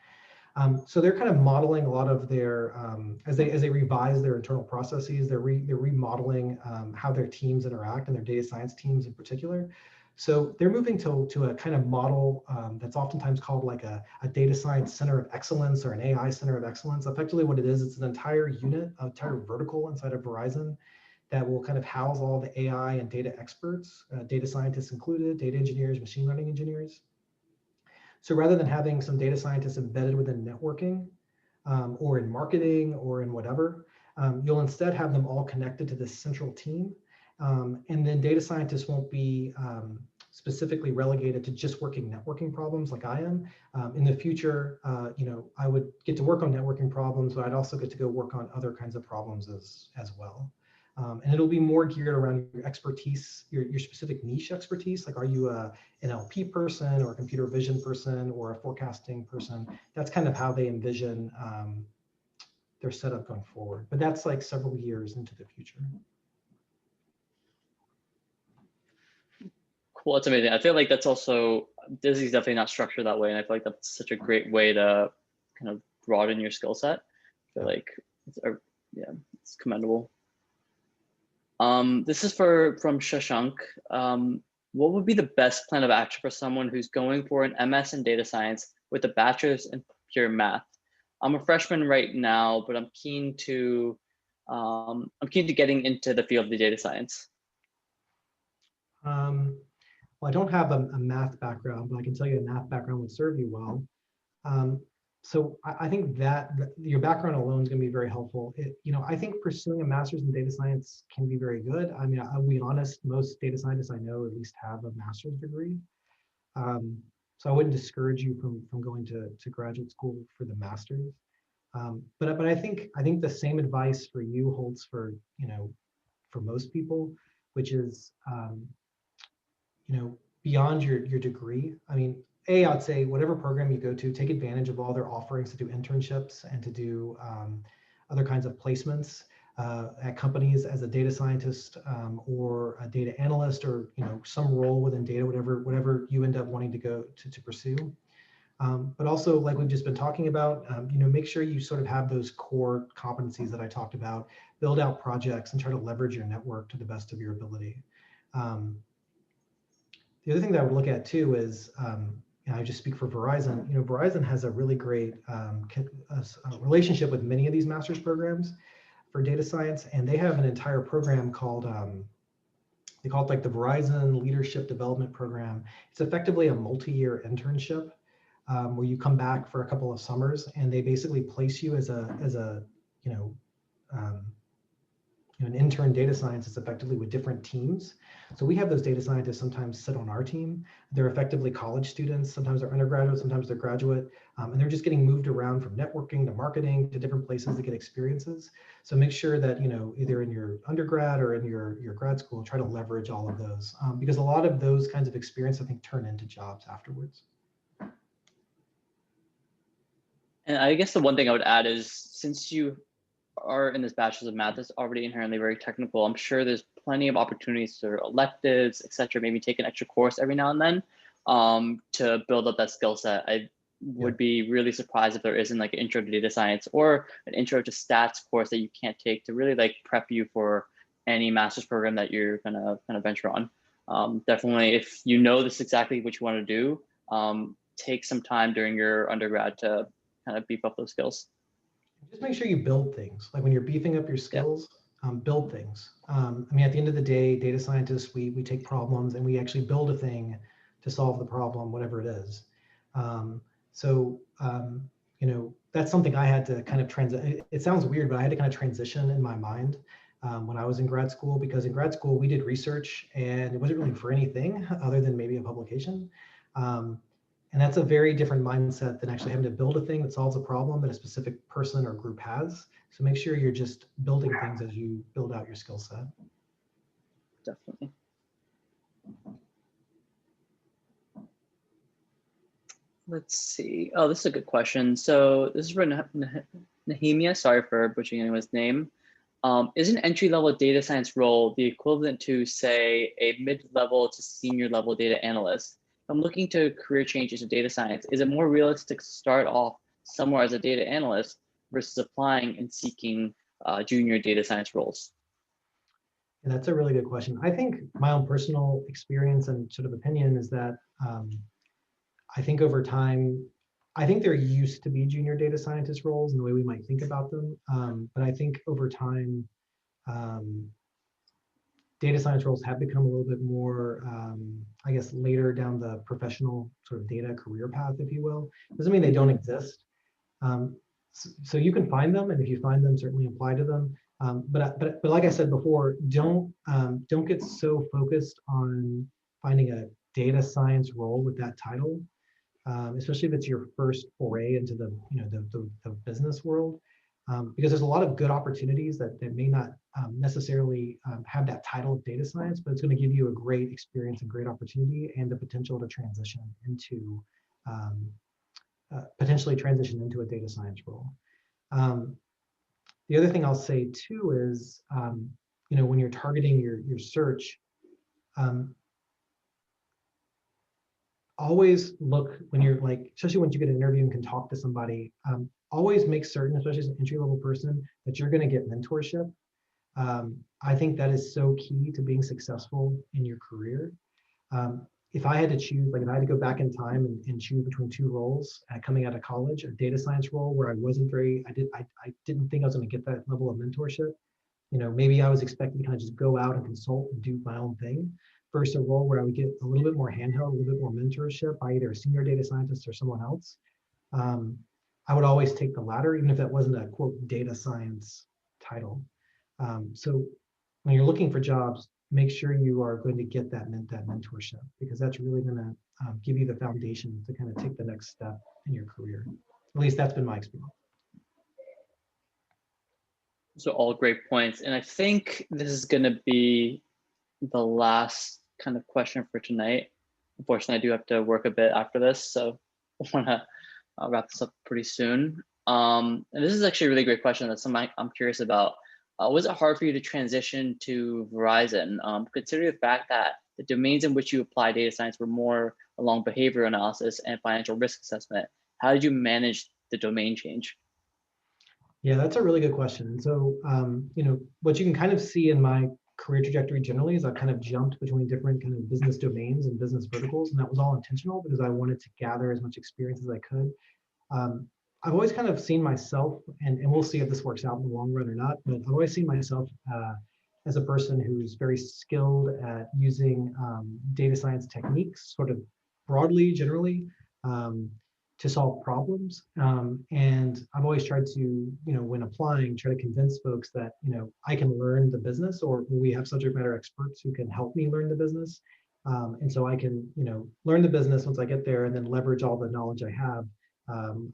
So they're kind of modeling a lot of their, as they revise their internal processes, they're remodeling how their teams interact and their data science teams in particular. So they're moving to a kind of model that's oftentimes called like a data science center of excellence or an AI center of excellence. Effectively what it is, it's an entire unit, an entire vertical inside of Verizon that will kind of house all the AI and data experts, data scientists included, data engineers, machine learning engineers. So rather than having some data scientists embedded within networking or in marketing or in whatever, you'll instead have them all connected to this central team. And then data scientists won't be specifically relegated to just working networking problems like I am. In the future, I would get to work on networking problems, but I'd also get to go work on other kinds of problems as well. And it'll be more geared around your expertise, your specific niche expertise. Like, are you an NLP person or a computer vision person or a forecasting person? That's kind of how they envision their setup going forward. But that's like several years into the future. Cool, that's amazing. I feel like that's also, this is definitely not structured that way. And I feel like that's such a great way to kind of broaden your skill set. I feel like, it's commendable. This is from Shashank. What would be the best plan of action for someone who's going for an MS in data science with a bachelor's in pure math? I'm a freshman right now, but I'm keen to getting into the field of the data science. Well, I don't have a math background, but I can tell you a math background would serve you well. So I think that your background alone is going to be very helpful. I think pursuing a master's in data science can be very good. I mean, I'll be honest, most data scientists I know at least have a master's degree. So I wouldn't discourage you from going to graduate school for the master's. But I think the same advice for you holds for most people. which is, beyond your degree. I mean, I'd say whatever program you go to, take advantage of all their offerings to do internships and to do other kinds of placements at companies as a data scientist or a data analyst, or some role within data, whatever you end up wanting to go to pursue. But also, like we've just been talking about, make sure you sort of have those core competencies that I talked about, build out projects and try to leverage your network to the best of your ability. The other thing that I would look at too is, I just speak for Verizon. Verizon has a really great relationship with many of these master's programs for data science, and they have an entire program called, they call it like the Verizon Leadership Development Program. It's effectively a multi-year internship where you come back for a couple of summers, and they basically place you as an intern data scientist effectively with different teams. So we have those data scientists sometimes sit on our team. They're effectively college students. Sometimes they're undergraduate, sometimes they're graduate, and they're just getting moved around from networking to marketing to different places to get experiences. So make sure that, either in your undergrad or in your grad school, try to leverage all of those because a lot of those kinds of experience, I think, turn into jobs afterwards. And I guess the one thing I would add is, since you are in this Bachelor's of Math that's already inherently very technical, I'm sure there's plenty of opportunities for electives, etc. Maybe take an extra course every now and then to build up that skill set. I would be really surprised if there isn't like an intro to data science or an intro to stats course that you can't take to really like prep you for any master's program that you're gonna kind of venture on. Definitely, if you know this is exactly what you want to do, take some time during your undergrad to kind of beef up those skills. Just make sure you build things. Like when you're beefing up your skills, build things. I mean, at the end of the day, data scientists, we take problems and we actually build a thing to solve the problem, whatever it is. That's something I had to kind of transit. It sounds weird, but I had to kind of transition in my mind when I was in grad school, because in grad school we did research and it wasn't really for anything other than maybe a publication. And that's a very different mindset than actually having to build a thing that solves a problem that a specific person or group has. So make sure you're just building things as you build out your skill set. Definitely. Let's see. Oh, this is a good question. So this is for Nehemia. Sorry for butchering anyone's name. Is an entry-level data science role the equivalent to, say, a mid-level to senior-level data analyst? I'm looking to career change into data science. Is it more realistic to start off somewhere as a data analyst versus applying and seeking junior data science roles? And that's a really good question. I think my own personal experience and sort of opinion is that I think over time, I think there used to be junior data scientist roles in the way we might think about them. But I think over time, data science roles have become a little bit more, I guess, later down the professional sort of data career path, if you will. Doesn't mean they don't exist. So you can find them, and if you find them, certainly apply to them. But like I said before, don't get so focused on finding a data science role with that title, especially if it's your first foray into the business world. Because there's a lot of good opportunities that may not necessarily have that title of data science, but it's going to give you a great experience and great opportunity and the potential to transition into potentially transition into a data science role. The other thing I'll say too is, when you're targeting your search, always look when you're especially once you get an interview and can talk to somebody, always make certain, especially as an entry-level person, that you're going to get mentorship. I think that is so key to being successful in your career. If I had to choose, if I had to go back in time and choose between two roles coming out of college, a data science role where I didn't think I was going to get that level of mentorship. Maybe I was expected to kind of just go out and consult and do my own thing, versus a role where I would get a little bit more handheld, a little bit more mentorship by either a senior data scientist or someone else. I would always take the latter, even if that wasn't a quote data science title. So when you're looking for jobs, make sure you are going to get that mentorship, because that's really going to give you the foundation to kind of take the next step in your career. At least that's been my experience. So all great points. And I think this is going to be the last kind of question for tonight. Unfortunately, I do have to work a bit after this, so I want to wrap this up pretty soon. And this is actually a really great question. That's something I'm curious about. Was it hard for you to transition to Verizon? Considering the fact that the domains in which you apply data science were more along behavioral analysis and financial risk assessment, how did you manage the domain change? Yeah, that's a really good question. And so, what you can kind of see in my career trajectory generally is I've kind of jumped between different kind of business domains and business verticals, and that was all intentional because I wanted to gather as much experience as I could. I've always kind of seen myself, and we'll see if this works out in the long run or not, but I've always seen myself as a person who's very skilled at using data science techniques, sort of broadly, generally, to solve problems. And I've always tried to, when applying, try to convince folks that, I can learn the business, or we have subject matter experts who can help me learn the business. And so I can, learn the business once I get there and then leverage all the knowledge I have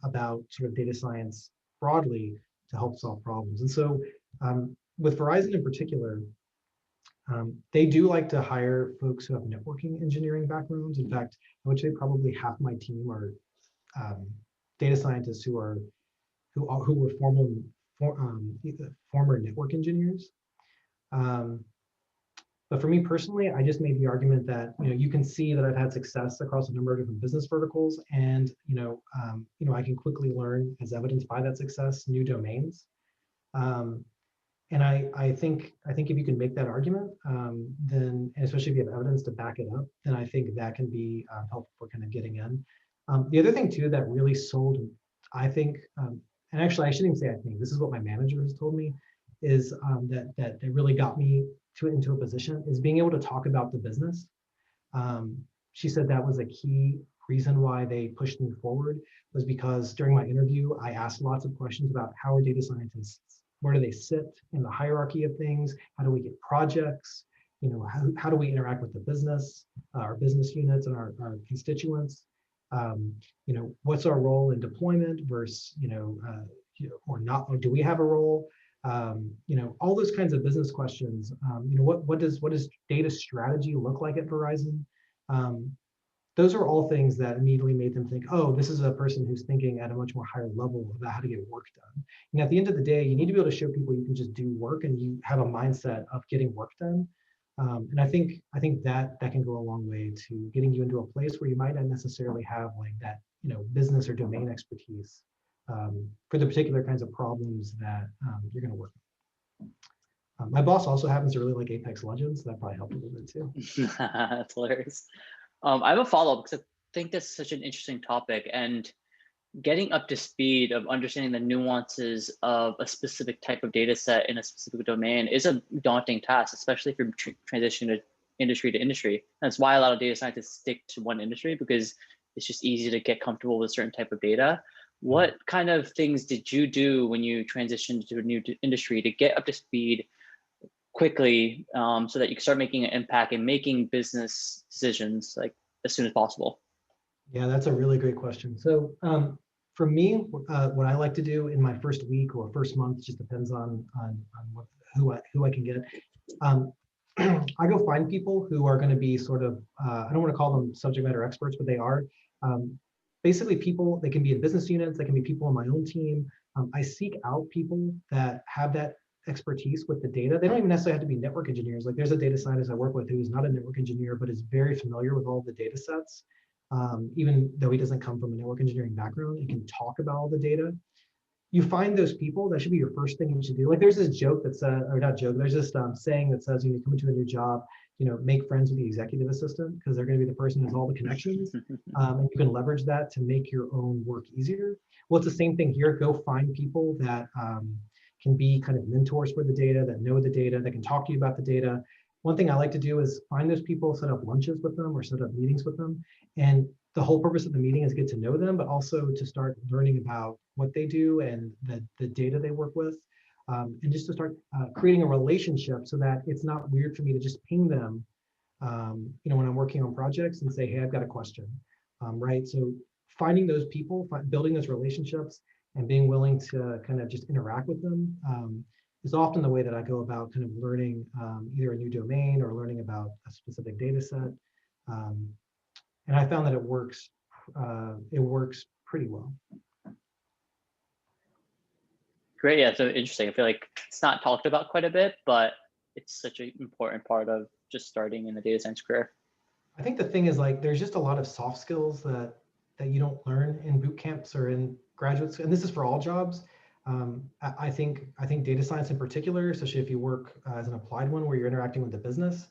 about sort of data science broadly to help solve problems. And so with Verizon in particular, they do like to hire folks who have networking engineering backgrounds. In fact, I would say probably half my team are data scientists who were former network engineers. But for me personally, I just made the argument that you can see that I've had success across a number of different business verticals, and I can quickly learn, as evidenced by that success, new domains. And I think if you can make that argument, then, and especially if you have evidence to back it up, then I think that can be helpful for kind of getting in. The other thing too that really sold, I think, and actually I shouldn't even say I think, this is what my manager has told me, is that really got me into a position, is being able to talk about the business. She said that was a key reason why they pushed me forward, was because during my interview, I asked lots of questions about how are data scientists, where do they sit in the hierarchy of things? How do we get projects? How do we interact with the business, our business units and our constituents? What's our role in deployment versus, or not, or do we have a role? All those kinds of business questions. What does data strategy look like at Verizon? Those are all things that immediately made them think, oh, this is a person who's thinking at a much more higher level about how to get work done. And at the end of the day, you need to be able to show people you can just do work and you have a mindset of getting work done. And I think that can go a long way to getting you into a place where you might not necessarily have like that, business or domain expertise for the particular kinds of problems that you're going to work with. My boss also happens to really like Apex Legends, so that probably helped a little bit too. That's hilarious. I have a follow-up because I think that's such an interesting topic, and getting up to speed of understanding the nuances of a specific type of data set in a specific domain is a daunting task, especially if you're transitioning to industry. That's why a lot of data scientists stick to one industry, because it's just easy to get comfortable with a certain type of data. What kind of things did you do when you transitioned to a new industry to get up to speed quickly, so that you can start making an impact and making business decisions like as soon as possible? Yeah, that's a really great question. So for me, what I like to do in my first week or first month, just depends on who I can get. I go find people who are going to be sort of, I don't want to call them subject matter experts, but they are. Basically people, they can be in business units, they can be people on my own team. I seek out people that have that expertise with the data. They don't even necessarily have to be network engineers. Like there's a data scientist I work with who's not a network engineer, but is very familiar with all the data sets. Even though he doesn't come from a network engineering background, he can talk about all the data. You find those people, that should be your first thing you should do. Like there's this joke that says, or not joke, there's this saying that says, you come into a new job, make friends with the executive assistant, because they're going to be the person who has all the connections. And you can leverage that to make your own work easier. Well, it's the same thing here. Go find people that can be kind of mentors for the data, that know the data, that can talk to you about the data. One thing I like to do is find those people, set up lunches with them or set up meetings with them. And the whole purpose of the meeting is get to know them, but also to start learning about what they do and the data they work with. And just to start creating a relationship so that it's not weird for me to just ping them, when I'm working on projects and say, hey, I've got a question, right? So finding those people, building those relationships and being willing to kind of just interact with them is often the way that I go about kind of learning either a new domain or learning about a specific data set. And I found that it works pretty well. Great. Yeah, so interesting. I feel like it's not talked about quite a bit, but it's such an important part of just starting in the data science career. I think the thing is, like, there's just a lot of soft skills that you don't learn in boot camps or in graduate school, and this is for all jobs. I think data science in particular, especially if you work as an applied one where you're interacting with the business,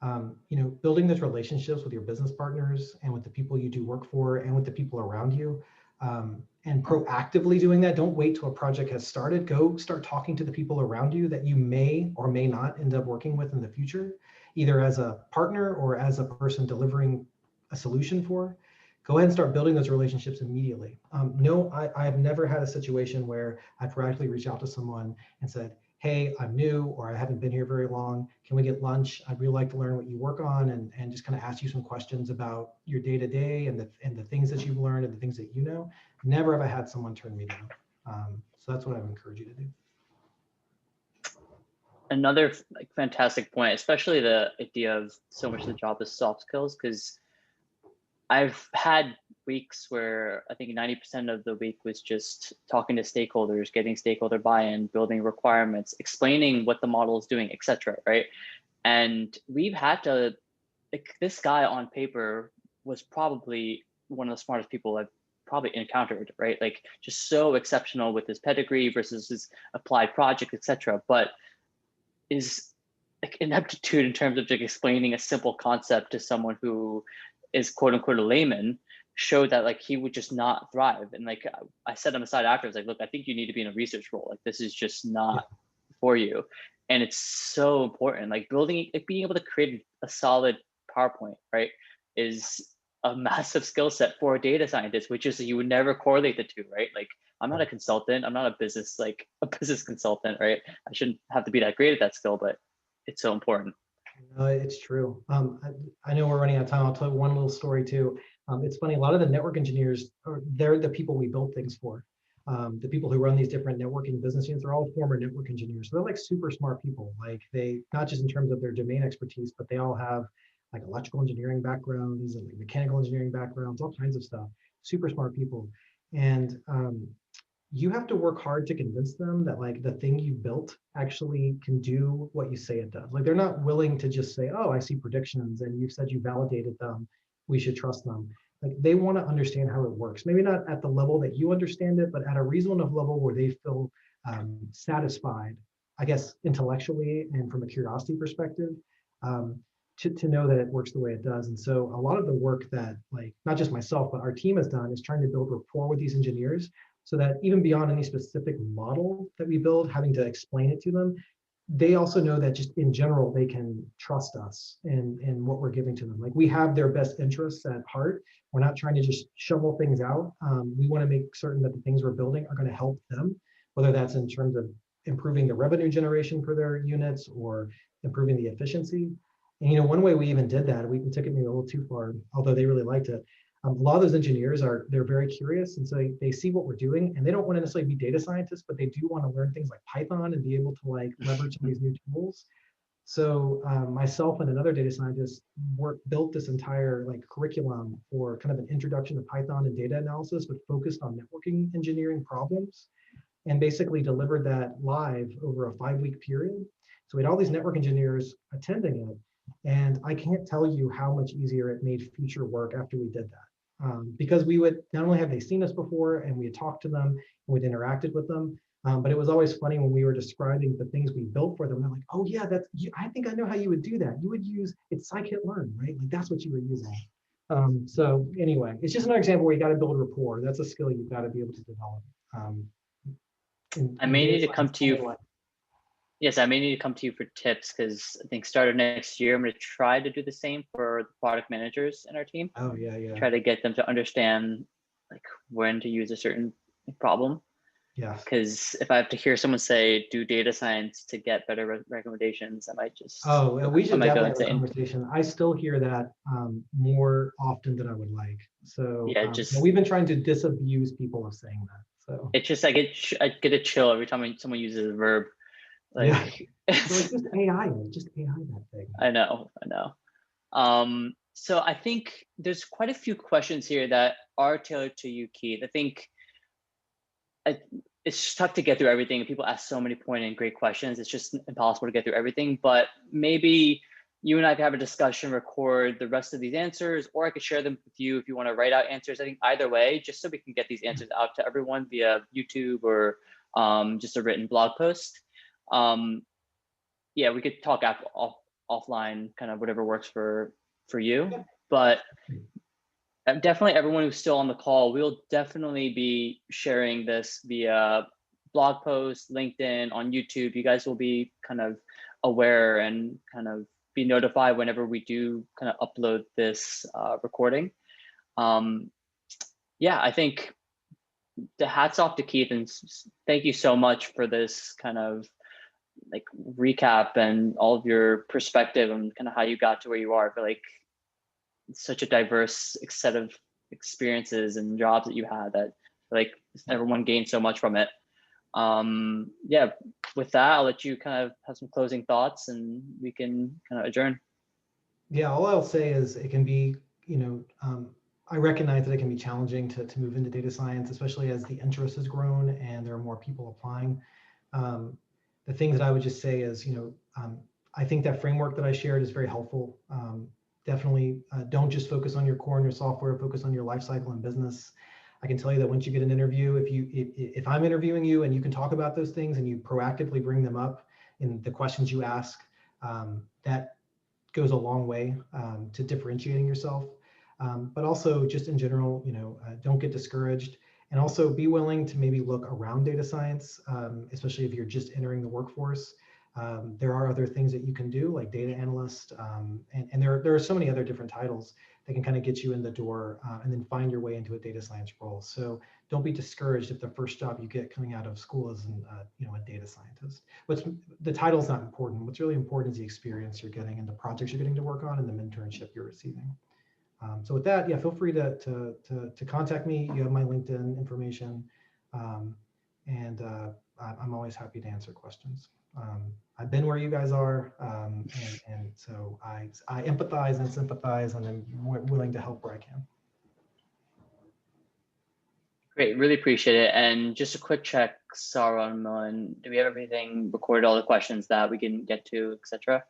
building those relationships with your business partners and with the people you do work for and with the people around you, and proactively doing that. Don't wait till a project has started. Go start talking to the people around you that you may or may not end up working with in the future, either as a partner or as a person delivering a solution for. Go ahead and start building those relationships immediately. No, I've never had a situation where I've proactively reached out to someone and said, hey, I'm new, or I haven't been here very long. Can we get lunch? I'd really like to learn what you work on, and just kind of ask you some questions about your day-to-day and the things that you've learned and the things that you know. Never have I had someone turn me down. So that's what I would encourage you to do. Another fantastic point, especially the idea of so much of the job is soft skills, because I've had weeks where I think 90% of the week was just talking to stakeholders, getting stakeholder buy-in, building requirements, explaining what the model is doing, etc. Right? And we've had to, like, this guy on paper was probably one of the smartest people I've probably encountered, right? Like, just so exceptional with his pedigree versus his applied project, etc. But is like ineptitude in terms of like explaining a simple concept to someone who is quote unquote a layman showed that like he would just not thrive. And like I set him aside after, I was like, look, I think you need to be in a research role. Like, this is just not for you. And it's so important. Like building, like being able to create a solid PowerPoint, right, is a massive skill set for a data scientist, which is you would never correlate the two, right? Like, I'm not a consultant. I'm not a business consultant, right? I shouldn't have to be that great at that skill, but it's so important. It's true. I know we're running out of time. I'll tell you one little story too. It's funny, a lot of the network engineers, they're the people we build things for. The people who run these different networking business units are all former network engineers. So they're like super smart people. Like, they, not just in terms of their domain expertise, but they all have like electrical engineering backgrounds and like mechanical engineering backgrounds, all kinds of stuff. Super smart people. And you have to work hard to convince them that like the thing you built actually can do what you say it does. Like, they're not willing to just say, oh, I see predictions and you've said you validated them, we should trust them. Like, they want to understand how it works. Maybe not at the level that you understand it, but at a reasonable enough level where they feel satisfied, I guess, intellectually and from a curiosity perspective, to know that it works the way it does. And so a lot of the work that, like, not just myself, but our team has done is trying to build rapport with these engineers, so that even beyond any specific model that we build, having to explain it to them, they also know that just in general, they can trust us in what we're giving to them. Like, we have their best interests at heart. We're not trying to just shovel things out. We want to make certain that the things we're building are going to help them, whether that's in terms of improving the revenue generation for their units or improving the efficiency. And one way we even did that, we took it maybe a little too far, although they really liked it. A lot of those engineers they're very curious, and so they see what we're doing, and they don't want to necessarily be data scientists, but they do want to learn things like Python and be able to like leverage some of these new tools. So myself and another data scientist built this entire like curriculum for kind of an introduction to Python and data analysis, but focused on networking engineering problems, and basically delivered that live over a 5-week period. So we had all these network engineers attending it, and I can't tell you how much easier it made future work after we did that. Because we would, not only have they seen us before and we had talked to them and we'd interacted with them, but it was always funny when we were describing the things we built for them. They're like, oh yeah, I think I know how you would do that. You would use, it's scikit-learn, right? Like, that's what you would use. So anyway, it's just another example where you got to build rapport. That's a skill you've got to be able to develop. I may need to come to you. Yes, I may need to come to you for tips, because I think start of next year, I'm going to try to do the same for the product managers in our team. Oh yeah. Try to get them to understand like when to use a certain problem. Yeah. Because if I have to hear someone say do data science to get better recommendations, I might just. Oh, we should definitely have a insane. conversation. I still hear that more often than I would like. So yeah, we've been trying to disabuse people of saying that. So it's just I get a chill every time someone uses a verb. Like, So like just AI that thing. I know. So I think there's quite a few questions here that are tailored to you, Keith. I think it's tough to get through everything. People ask so many pointed and great questions. It's just impossible to get through everything. But maybe you and I could have a discussion, record the rest of these answers, or I could share them with you if you want to write out answers. I think either way, just so we can get these answers out to everyone via YouTube or just a written blog post. Yeah, we could talk offline, kind of whatever works for you. Yeah. But definitely everyone who's still on the call, we'll definitely be sharing this via blog posts, LinkedIn, on YouTube. You guys will be kind of aware and kind of be notified whenever we do kind of upload this recording. Yeah, I think the hats off to Keith, and thank you so much for this kind of like recap and all of your perspective and kind of how you got to where you are. I feel like such a diverse set of experiences and jobs that you had that like everyone gained so much from it. Yeah, with that, I'll let you kind of have some closing thoughts and we can kind of adjourn. Yeah, all I'll say is it can be, I recognize that it can be challenging to move into data science, especially as the interest has grown and there are more people applying. The things that I would just say is, I think that framework that I shared is very helpful. Definitely don't just focus on your core and your software, focus on your life cycle and business. I can tell you that once you get an interview, if I'm interviewing you and you can talk about those things and you proactively bring them up in the questions you ask, that goes a long way to differentiating yourself. But also just in general, don't get discouraged, and also be willing to maybe look around data science, especially if you're just entering the workforce. There are other things that you can do, like data analyst, and there are so many other different titles that can kind of get you in the door and then find your way into a data science role. So don't be discouraged if the first job you get coming out of school is a data scientist. The title's not important. What's really important is the experience you're getting and the projects you're getting to work on and the mentorship you're receiving. So with that, yeah, feel free to contact me. You have my LinkedIn information, and I'm always happy to answer questions. I've been where you guys are, and so I empathize and sympathize, and I'm willing to help where I can. Great, really appreciate it. And just a quick check, Sarah and Millen, do we have everything recorded, all the questions that we can get to, etc.?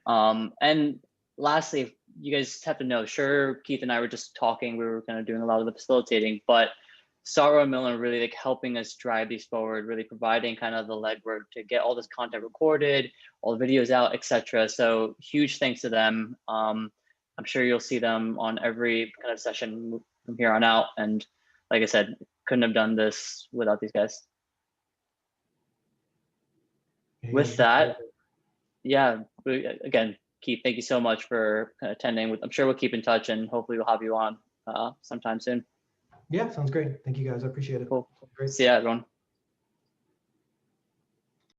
And lastly, you guys have to know, sure, Keith and I were just talking, we were kind of doing a lot of the facilitating, but Sarah and Millen are really like helping us drive these forward, really providing kind of the legwork to get all this content recorded, all the videos out, etc. So huge thanks to them. I'm sure you'll see them on every kind of session from here on out. And like I said, couldn't have done this without these guys. With that, yeah, again, Keith, thank you so much for attending. I'm sure we'll keep in touch and hopefully we'll have you on sometime soon. Yeah, sounds great. Thank you guys. I appreciate it. Cool. Great. See ya, everyone.